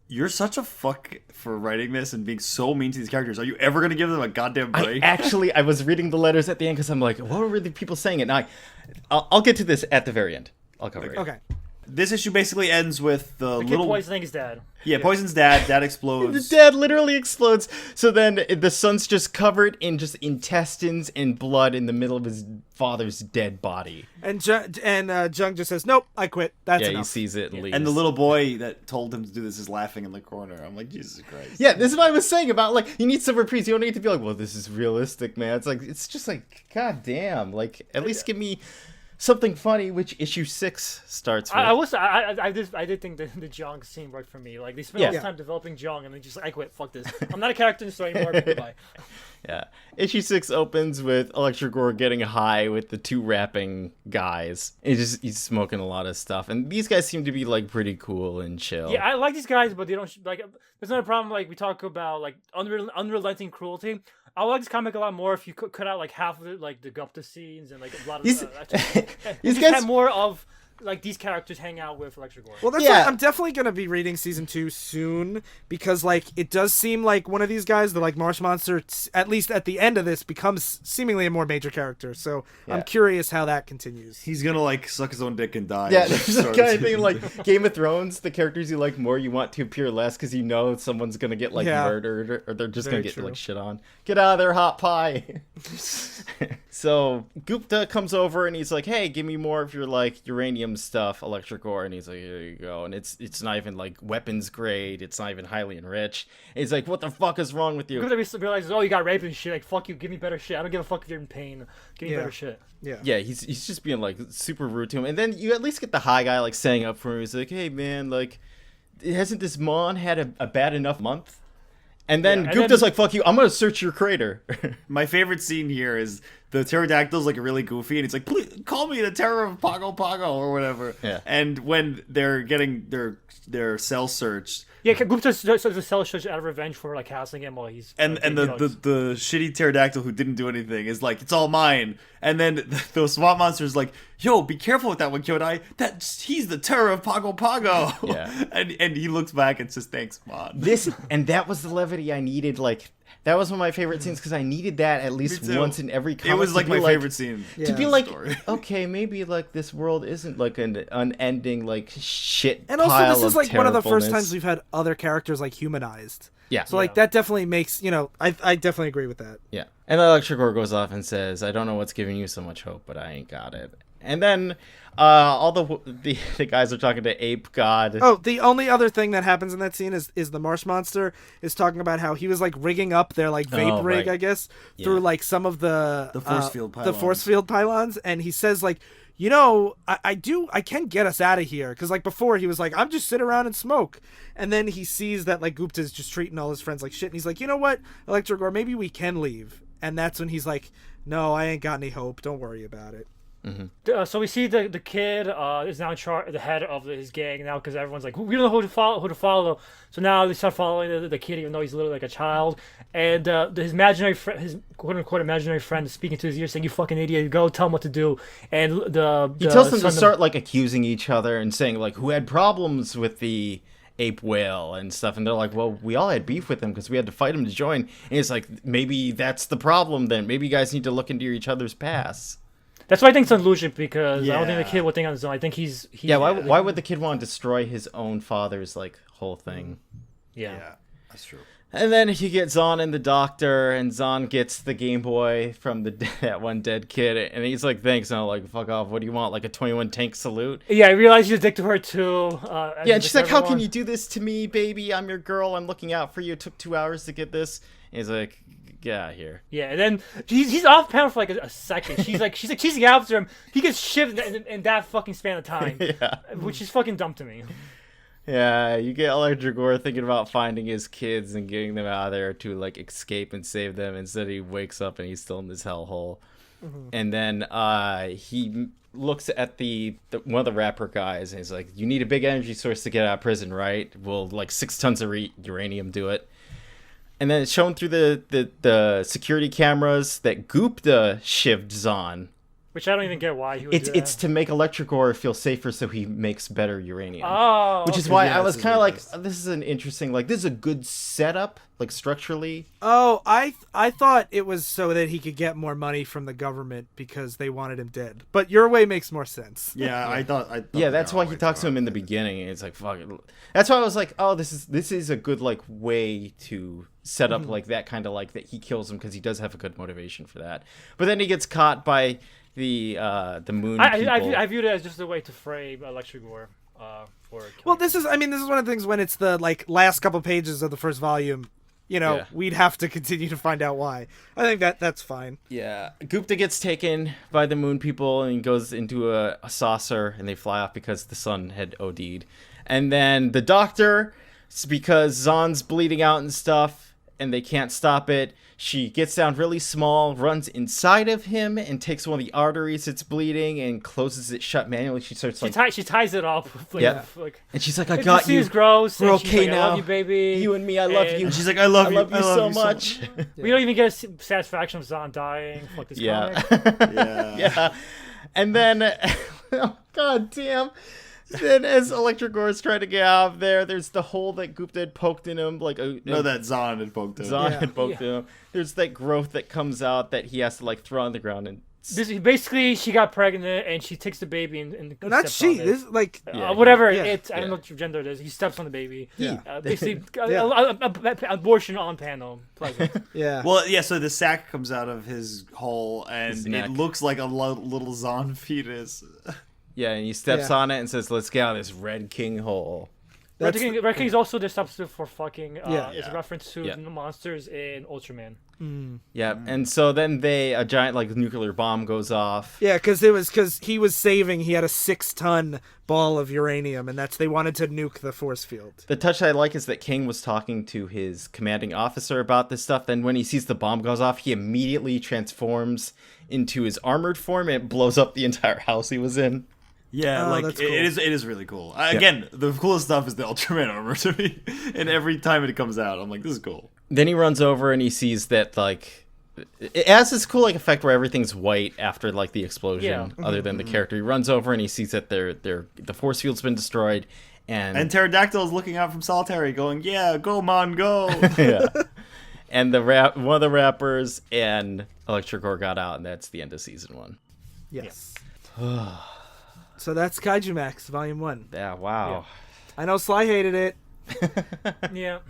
"You're such a fuck for writing this and being so mean to these characters. Are you ever gonna give them a goddamn break?" I was reading the letters at the end because I'm like, what were really people saying? And I'll get to this at the very end. I'll cover it. Okay. This issue basically ends with the kid little poisoning his dad. Yeah, poisons dad. Dad explodes. The dad literally explodes. So then the son's just covered in just intestines and blood in the middle of his father's dead body. And Jung just says, "Nope, I quit. That's enough." He sees it and leaves. And the little boy that told him to do this is laughing in the corner. I'm like, Jesus Christ. Yeah, this is what I was saying about, like, you need some reprise. You don't need to be like, well, this is realistic, man. It's like, it's just like, god damn. Like, at least give me something funny, which issue 6 starts with. I did think the Jong scene worked for me. Like, they spent all this time developing Jong, and then just like, I quit. Fuck this. I'm not a character in the story anymore. Goodbye. Yeah. Issue 6 opens with Electric Gore getting high with the 2 rapping guys. He's smoking a lot of stuff, and these guys seem to be like pretty cool and chill. Yeah, I like these guys, but they don't like. There's not a problem. Like, we talk about like unrelenting cruelty. I like this comic a lot more if you cut out like half of it, like the Gupta scenes and like a lot of these guys had more of like these characters hang out with Electric Gore. Well, that's why I'm definitely gonna be reading season 2 soon, because like it does seem like one of these guys, the like Marsh Monster, at least at the end of this, becomes seemingly a more major character. So I'm curious how that continues. He's gonna like suck his own dick and die. Yeah, there's that kind of thing like Game of Thrones. The characters you like more, you want to appear less because you know someone's gonna get like murdered or they're just gonna get like shit on. Get out of there, hot pie. So Gupta comes over and he's like, "Hey, give me more of your like uranium stuff, Electric Ore." And he's like, "Here you go." And it's not even like weapons grade. It's not even highly enriched. And he's like, "What the fuck is wrong with you?" Gupta realizes, "Oh, you got raped and shit. Like, fuck you. Give me better shit. I don't give a fuck if you're in pain. Give me better shit." Yeah, he's just being like super rude to him. And then you at least get the high guy like saying up for him. He's like, "Hey man, like, hasn't this Mon had a bad enough month?" And then Gupta's like, "Fuck you, I'm gonna search your crater." My favorite scene here is the pterodactyl's like really goofy, and he's like, "Please call me the Terror of Pago Pago" or whatever. Yeah. And when they're getting their cell searched, yeah, Gupta does a cell search out of revenge for like hassling him while he's and the shitty pterodactyl who didn't do anything is like, "It's all mine." And then the swamp monster's like, "Yo, be careful with that one, Kyodai. He's the Terror of Pago Pago." Yeah. and he looks back and says, "Thanks, Mon." That was the levity I needed. Like, that was one of my favorite scenes because I needed that at least once in every comic. It was like my favorite scene. To be like, okay, maybe like this world isn't like an unending like shit. And also, this is like one of the first times we've had other characters like humanized. Yeah. So like that definitely makes, I definitely agree with that. Yeah. And the Electric Ore goes off and says, "I don't know what's giving you so much hope, but I ain't got it." And then all the guys are talking to Ape God. Oh, the only other thing that happens in that scene is the Marsh Monster is talking about how he was like rigging up their like vape rig, I guess, through like some of the force field pylons, and he says like, I can get us out of here, because like before he was like, I'm just sit around and smoke, and then he sees that like Gupta's just treating all his friends like shit, and he's like, you know what, Electric Ore, maybe we can leave. And that's when he's like, "No, I ain't got any hope. Don't worry about it." Mm-hmm. So we see the kid is now in charge, the head of his gang now, because everyone's like, we don't know who to follow. So now they start following the kid, even though he's literally like a child. And his imaginary friend, his quote unquote imaginary friend, is speaking to his ear, saying, "You fucking idiot! Go tell him what to do." And he tells them to start like accusing each other and saying like who had problems with the ape whale and stuff, and they're like, "Well, we all had beef with him because we had to fight him to join." And it's like, maybe that's the problem then. Maybe you guys need to look into each other's past. That's why I think it's an illusion, because I don't think the kid would think on his own. I think he's why would the kid want to destroy his own father's like whole thing? Yeah, that's true. And then he gets Zahn and the doctor, and Zahn gets the Game Boy from that one dead kid, and he's like, "Thanks." And I'm like, "Fuck off. What do you want? Like a 21 tank salute?" Yeah, I realized he's a dick to her too. And she's like, "How can you do this to me, baby? I'm your girl. I'm looking out for you. It took 2 hours to get this." And he's like, "Get out of here." Yeah, and then he's off panel for like a second. She's like chasing after him. He gets shivved in that fucking span of time. Yeah. Which is fucking dumb to me. Yeah, you get Electric Ore thinking about finding his kids and getting them out of there to like escape and save them. Instead, he wakes up and he's still in this hellhole. Mm-hmm. And then he looks at the one of the rapper guys and he's like, "You need a big energy source to get out of prison, right? Will like 6 tons of uranium do it?" And then it's shown through the security cameras that Gupta shivved Zahn. Which I don't even get why he would do that. It's to make Electric Ore feel safer so he makes better uranium. Oh, which is why I was kind of like, this is an interesting, like, this is a good setup, like, structurally. Oh, I thought it was so that he could get more money from the government because they wanted him dead. But your way makes more sense. Yeah, I thought that's why he talks to him in the beginning, and it's like, fuck it. That's why I was like, oh, this is a good, like, way to set up, like, that kind of, like, that he kills him because he does have a good motivation for that. But then he gets caught by the moon people. I viewed it as just a way to frame Electric Ore for well, this is one of the things when it's the like last couple pages of the first volume, we'd have to continue to find out why. I think that's fine. Yeah, Gupta gets taken by the moon people and goes into a saucer, and they fly off because the sun had OD'd. And then the doctor, because Zahn's bleeding out and stuff, and they can't stop it, she gets down really small, runs inside of him, and takes one of the arteries that's bleeding and closes it shut manually. She starts like... She ties it up. And she's like, "I got you. Gross. We're okay now. I love you, baby. You and me, I love you." And she's like, I love you so much. We don't even get a satisfaction of Zahn dying. Fuck this comic. Yeah. And then Oh, God damn. Then as Electric Gore's trying to get out of there, there's the hole that Gupta had poked in him. That Zahn had poked him. Zahn had poked him. There's that growth that comes out that he has to like throw on the ground and... Basically, she got pregnant and she takes the baby and not she. This like whatever it's. I don't know what gender it is. He steps on the baby. Basically, abortion on panel. Pleasant. Yeah. Well, yeah. So the sack comes out of his hole and it looks like a little Zahn fetus. Yeah, and he steps on it and says, "Let's get out of this Red King hole." Red King is also the substitute for fucking. It's a reference to the monsters in Ultraman. Yeah, and so then a giant like nuclear bomb goes off. Yeah, because he was saving. He had a 6-ton ball of uranium, and they wanted to nuke the force field. The touch I like is that King was talking to his commanding officer about this stuff. Then when he sees the bomb goes off, he immediately transforms into his armored form, and it blows up the entire house he was in. Yeah, that's cool. it is really cool. Again, the coolest stuff is the Ultraman armor to me, and every time it comes out, I'm like, this is cool. Then he runs over and he sees that like it has this cool like effect where everything's white after like the explosion. Other than the character, he runs over and he sees that the force field's been destroyed, and Pterodactyl is looking out from Solitary, going, "Yeah, go man, go!" Yeah. And one of the rappers and Electric Gore got out, and that's the end of season 1. Yes. So that's Kaijumax, Volume 1. Yeah, wow. I know Sly hated it. Yeah.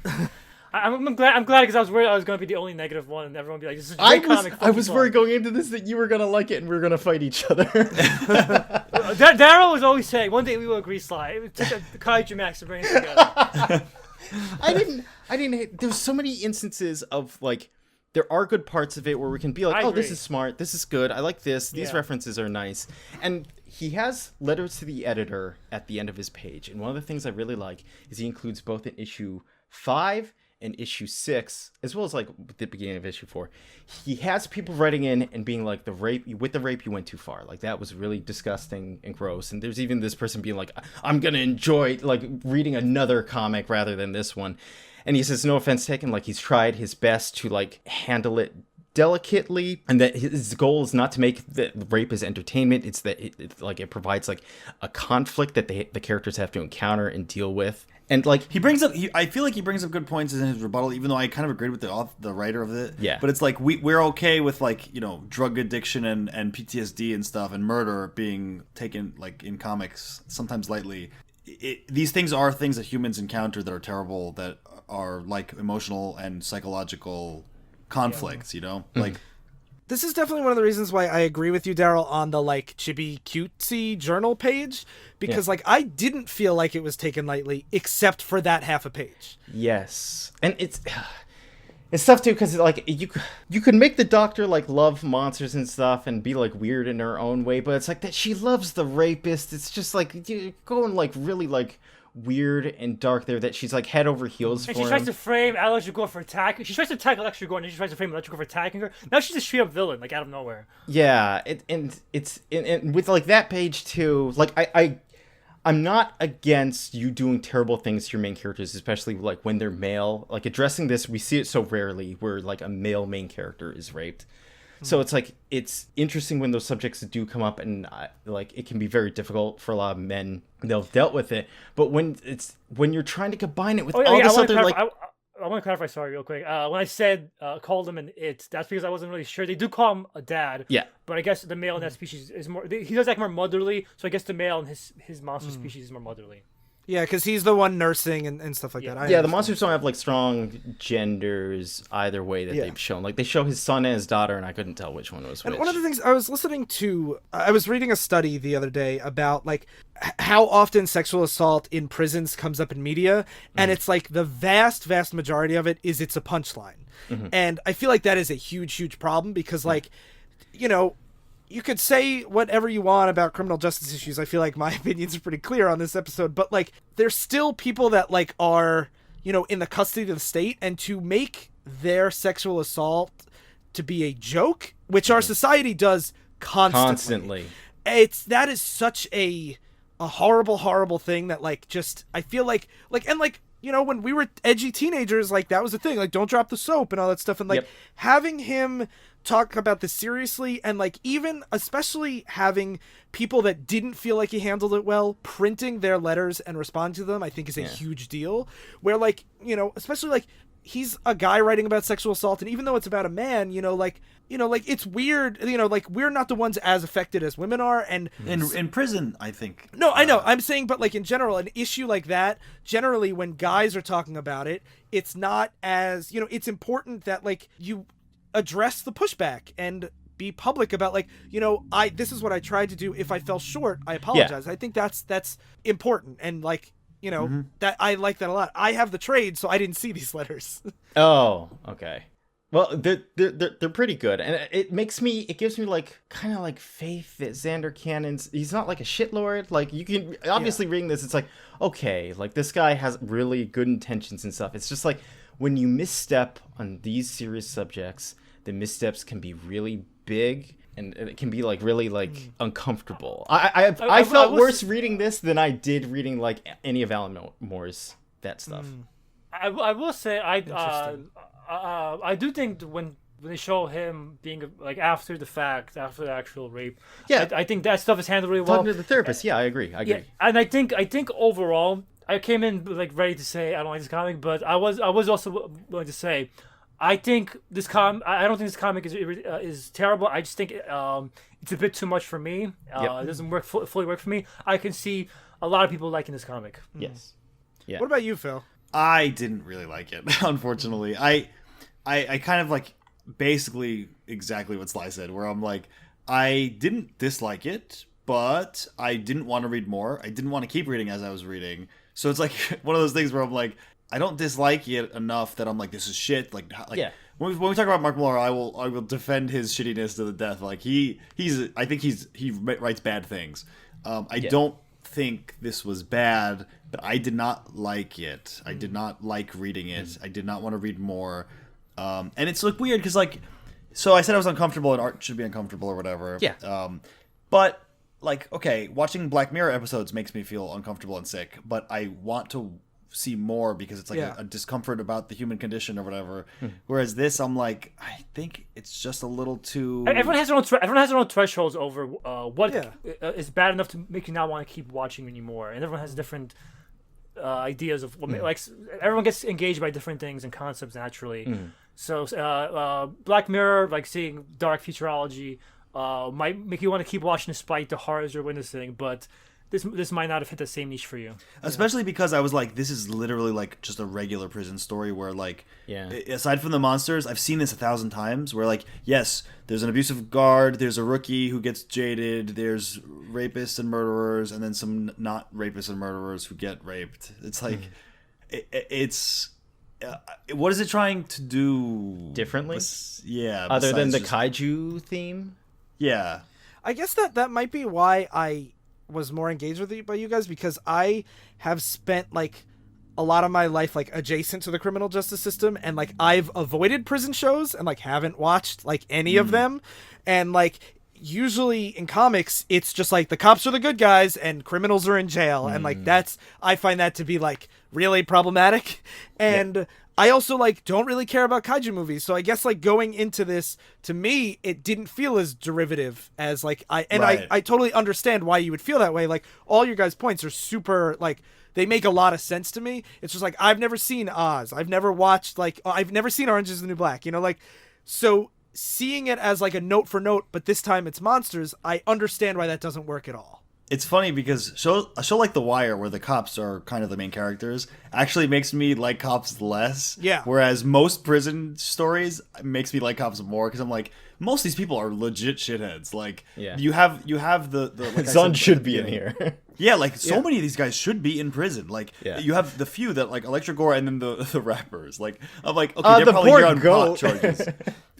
I'm glad because I was worried I was going to be the only negative one and everyone would be like, this is a great comic. I was worried going into this that you were going to like it and we were going to fight each other. Darryl was always saying, one day we will agree, Sly. It would take the Kaijumax to bring it together. I didn't hate, there's so many instances of like, there are good parts of it where we can be like, this is smart, this is good, I like this, these references are nice. And he has letters to the editor at the end of his page. And one of the things I really like is he includes both in issue 5 and issue 6, as well as like the beginning of issue 4. He has people writing in and being like, with the rape you went too far. Like that was really disgusting and gross. And there's even this person being like, I'm going to enjoy like reading another comic rather than this one. And he says, no offense taken, like he's tried his best to like handle it delicately, and that his goal is not to make the rape as entertainment. It's that it provides like a conflict that the characters have to encounter and deal with. And like I feel like he brings up good points in his rebuttal, even though I kind of agreed with the writer of it. Yeah. But it's like we're okay with like, you know, drug addiction and PTSD and stuff and murder being taken like in comics sometimes lightly. These things are things that humans encounter that are terrible, that are like emotional and psychological conflicts, you know? Like This is definitely one of the reasons why I agree with you, Darryl, on the like chibi cutesy journal page, because like I didn't feel like it was taken lightly except for that half a page. Yes. And it's tough too, because like you could make the Doctor like love monsters and stuff and be like weird in her own way, but it's like that she loves the rapist. It's just like going like really like weird and dark there, that she's like head over heels for him. And she tries to frame Electric Gore for attacking. She tries to attack Electric Gore, and then she tries to frame Electric Gore for attacking her. Now she's a straight up villain, like out of nowhere. Yeah, and with like that page too. Like I'm not against you doing terrible things to your main characters, especially like when they're male. Like addressing this, we see it so rarely where like a male main character is raped. So it's like, it's interesting when those subjects do come up, and like it can be very difficult for a lot of men. They'll dealt with it, but when you're trying to combine it with all this other like. I want to clarify, sorry, real quick. When I said called him an it, that's because I wasn't really sure. They do call him a dad. Yeah. But I guess the male in that species is more. He does act more motherly, so I guess the male in his monster species is more motherly. Yeah, because he's the one nursing and stuff like that. Yeah, the monsters don't have like strong genders either way that they've shown. Like they show his son and his daughter, and I couldn't tell which one was which. And one of the things I was I was reading a study the other day about like how often sexual assault in prisons comes up in media, and it's like the vast majority of it is it's a punchline. And I feel like that is a huge problem because like, you know, you could say whatever you want about criminal justice issues. I feel like my opinions are pretty clear on this episode, but like there's still people that like are, you know, in the custody of the state, and to make their sexual assault to be a joke, which our society does constantly. That is such a horrible thing that like just I feel like and like, you know, when we were edgy teenagers, like that was the thing, like don't drop the soap and all that stuff, and like having him talk about this seriously, and like even especially having people that didn't feel like he handled it well printing their letters and responding to them, I think is a huge deal. Where like, you know, especially like he's a guy writing about sexual assault, and even though it's about a man, you know, like it's weird, you know, like we're not the ones as affected as women are, and in prison, I think. No, I know. I'm saying, but like in general, an issue like that, generally when guys are talking about it, it's not as, you know, it's important that like you address the pushback and be public about like, you know, this is what I tried to do. If I fell short, I apologize. I think that's important, and like, you know, that I like that a lot. I have the trade, so I didn't see these letters. Oh, okay. Well, they're pretty good, and it gives me like kind of like faith that Xander Cannon's, he's not like a shitlord. Like you can obviously reading this, it's like, okay, like this guy has really good intentions and stuff. It's just like when you misstep on these serious subjects, the missteps can be really big, and it can be like really like uncomfortable. I felt worse reading this than I did reading like any of Alan Moore's that stuff. I will say I do think when they show him being like after the fact, after the actual rape, I think that stuff is handled really well. Talking to the therapist, I agree. Yeah, and I think overall, I came in like ready to say I don't like this comic, but I was also willing to say I think I don't think this comic is terrible. I just think it's a bit too much for me. It doesn't fully work for me. I can see a lot of people liking this comic. Yes. Yeah. What about you, Phil? I didn't really like it, unfortunately. I kind of like basically exactly what Sly said, where I'm like, I didn't dislike it, but I didn't want to read more. I didn't want to keep reading as I was reading. So it's like one of those things where I'm like, I don't dislike it enough that I'm like, this is shit. Like when we talk about Mark Millar, I will defend his shittiness to the death. Like he writes bad things. I don't think this was bad, but I did not like it. I did not like reading it. I did not want to read more. And it's like weird because like, so I said I was uncomfortable and art should be uncomfortable or whatever. Yeah. But like, okay, watching Black Mirror episodes makes me feel uncomfortable and sick, but I want to see more because it's like a discomfort about the human condition or whatever. Whereas this, I'm like, I think it's just a little too. Everyone has their own thresholds over what is bad enough to make you not want to keep watching anymore, and everyone has different ideas of what like everyone gets engaged by different things and concepts naturally. So Black Mirror, like seeing dark futurology, might make you want to keep watching despite the horrors you're witnessing, but this might not have hit the same niche for you. Especially because I was like, this is literally like just a regular prison story where like, aside from the monsters, I've seen this 1,000 times where like, yes, there's an abusive guard, there's a rookie who gets jaded, there's rapists and murderers, and then some not rapists and murderers who get raped. It's like, it's... what is it trying to do differently? Other than the kaiju theme? Yeah. I guess that might be why I was more engaged with it by you guys, because I have spent like a lot of my life like adjacent to the criminal justice system, and like I've avoided prison shows and like haven't watched like any of them, and like usually in comics it's just like the cops are the good guys and criminals are in jail, and like I find that to be like really problematic, and I also like don't really care about kaiju movies, so I guess like going into this, to me it didn't feel as derivative as like I totally understand why you would feel that way. Like all your guys' points are super, like they make a lot of sense to me. It's just like I've never seen Oz, I've never watched like I've never seen Orange is the New Black, you know, like so seeing it as like a note for note, but this time it's monsters, I understand why that doesn't work at all. It's funny because a show like The Wire, where the cops are kind of the main characters, actually makes me like cops less. Yeah. Whereas most prison stories makes me like cops more, because I'm like, most of these people are legit shitheads. Like, you have the like Zun should be in here. Yeah, like so many of these guys should be in prison. Like you have the few that like Electra Gore and then the rappers. Like I'm like, okay, they're probably here on pot charges.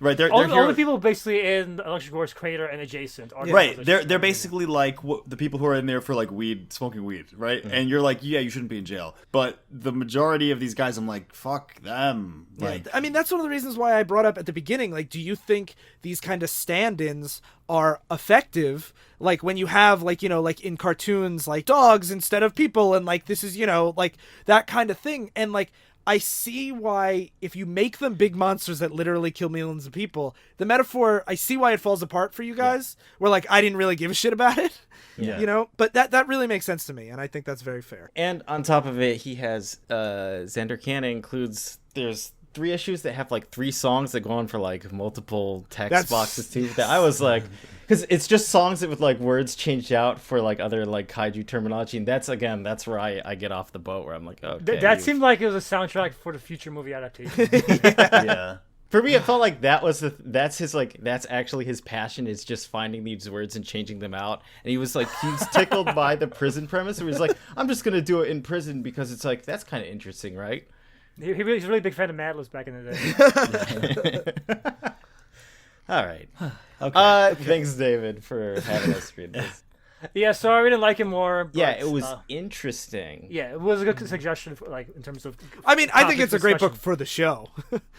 Right, they're all here. the people basically in Electra Gore's crater and adjacent are right. They're basically like the people who are in there for like smoking weed, right? And you're like, yeah, you shouldn't be in jail. But the majority of these guys, I'm like, fuck them. Like, I mean, that's one of the reasons why I brought up at the beginning. Like, do you think these kind of stand-ins are effective? Like when you have like, you know, like in cartoons, like dogs instead of people, and like this is, you know, like that kind of thing. And like I see why if you make them big monsters that literally kill millions of people, the metaphor, I see why it falls apart for you guys. Where like I didn't really give a shit about it. Yeah. You know, but that really makes sense to me, and I think that's very fair. And on top of it, he has Xander Canna includes there's 3 issues that have like 3 songs that go on for like multiple text boxes too. That I was like, because it's just songs that with like words changed out for like other like kaiju terminology, and that's where I get off the boat where I'm like, okay. That seemed like it was a soundtrack for the future movie adaptation. Yeah. For me, it felt like that's actually his passion, is just finding these words and changing them out. And he was tickled by the prison premise. Where he's like, I'm just gonna do it in prison because it's like that's kind of interesting, right? He's a really big fan of Madlibs back in the day. All right. Okay. Thanks, David, for having us read this. Yeah, sorry we didn't like it more. But, yeah, it was interesting. Yeah, it was a good suggestion, for, like in terms of. I mean, I think it's a great book for the show.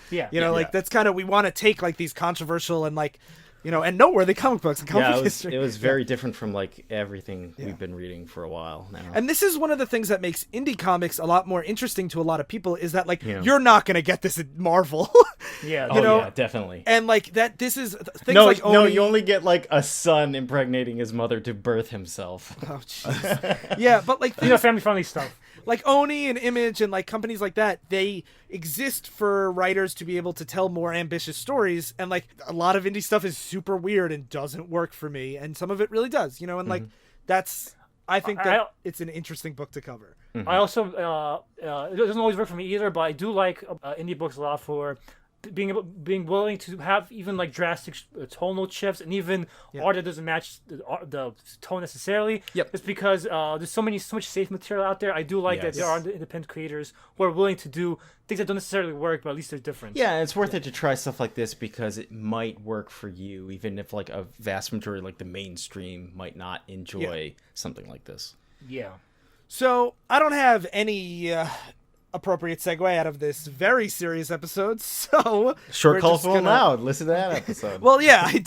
Yeah, you know, like that's kind of we want to take like these controversial and like, you know, and noteworthy comic books and comic history. It was very different from like everything we've been reading for a while now. And this is one of the things that makes indie comics a lot more interesting to a lot of people is that like you're not gonna get this at Marvel. Yeah, you know, yeah, definitely. And like that, this is things like Oni... you only get like a son impregnating his mother to birth himself. Oh, jeez. Yeah, but like family-friendly stuff. Like Oni and Image and like companies like that, they exist for writers to be able to tell more ambitious stories. And like a lot of indie stuff is super weird and doesn't work for me, and some of it really does. You know, and like I think that it's an interesting book to cover. I also it doesn't always work for me either, but I do like indie books a lot for being willing to have even like drastic tonal shifts and even art that doesn't match the tone necessarily. Yep. It's because there's so much safe material out there. I do like that there are independent creators who are willing to do things that don't necessarily work, but at least they're different. Yeah, it's worth it to try stuff like this because it might work for you, even if like a vast majority, like the mainstream, might not enjoy something like this. Yeah. So I don't have any appropriate segue out of this very serious episode, so Short, Colorful, and Loud. Listen to that episode. Well, yeah, I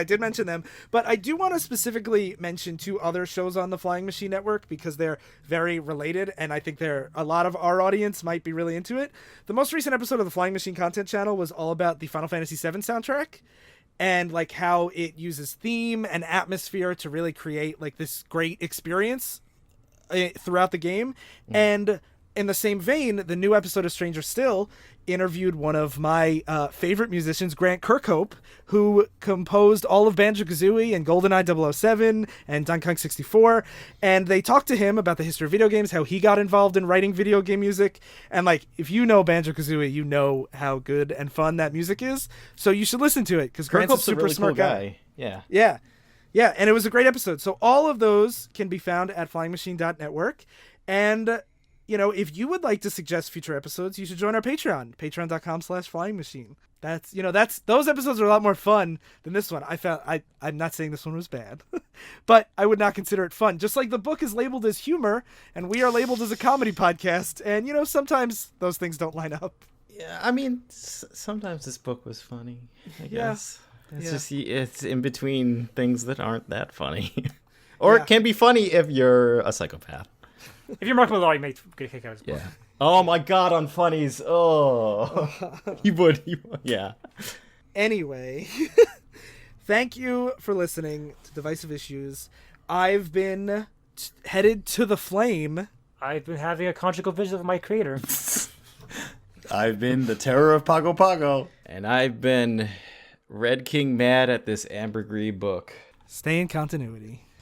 did mention them, but I do want to specifically mention 2 other shows on the Flying Machine Network because they're very related, and I think a lot of our audience might be really into it. The most recent episode of the Flying Machine Content Channel was all about the Final Fantasy VII soundtrack and like how it uses theme and atmosphere to really create like this great experience throughout the game. And in the same vein, the new episode of Stranger Still interviewed one of my favorite musicians, Grant Kirkhope, who composed all of Banjo-Kazooie and GoldenEye 007 and Donkey Kong 64. And they talked to him about the history of video games, how he got involved in writing video game music. And like, if you know Banjo-Kazooie, you know how good and fun that music is. So you should listen to it because Grant's a super really smart cool guy. Yeah. Yeah. Yeah. And it was a great episode. So all of those can be found at flyingmachine.network. And you know, if you would like to suggest future episodes, you should join our Patreon, patreon.com/flyingmachine. Those episodes are a lot more fun than this one. I'm not saying this one was bad, but I would not consider it fun. Just like the book is labeled as humor and we are labeled as a comedy podcast. And, you know, sometimes those things don't line up. Yeah. I mean, sometimes this book was funny, I guess. It's in between things that aren't that funny. Or it can be funny if you're a psychopath. If you're Mark Millar, you may get a kick out of his book. Yeah. Oh my God, on funnies. Oh, he would. Yeah. Anyway, thank you for listening to Divisive Issues. I've been headed to the flame. I've been having a conjugal vision of my creator. I've been the terror of Pago Pago. And I've been Red King mad at this ambergris book. Stay in continuity.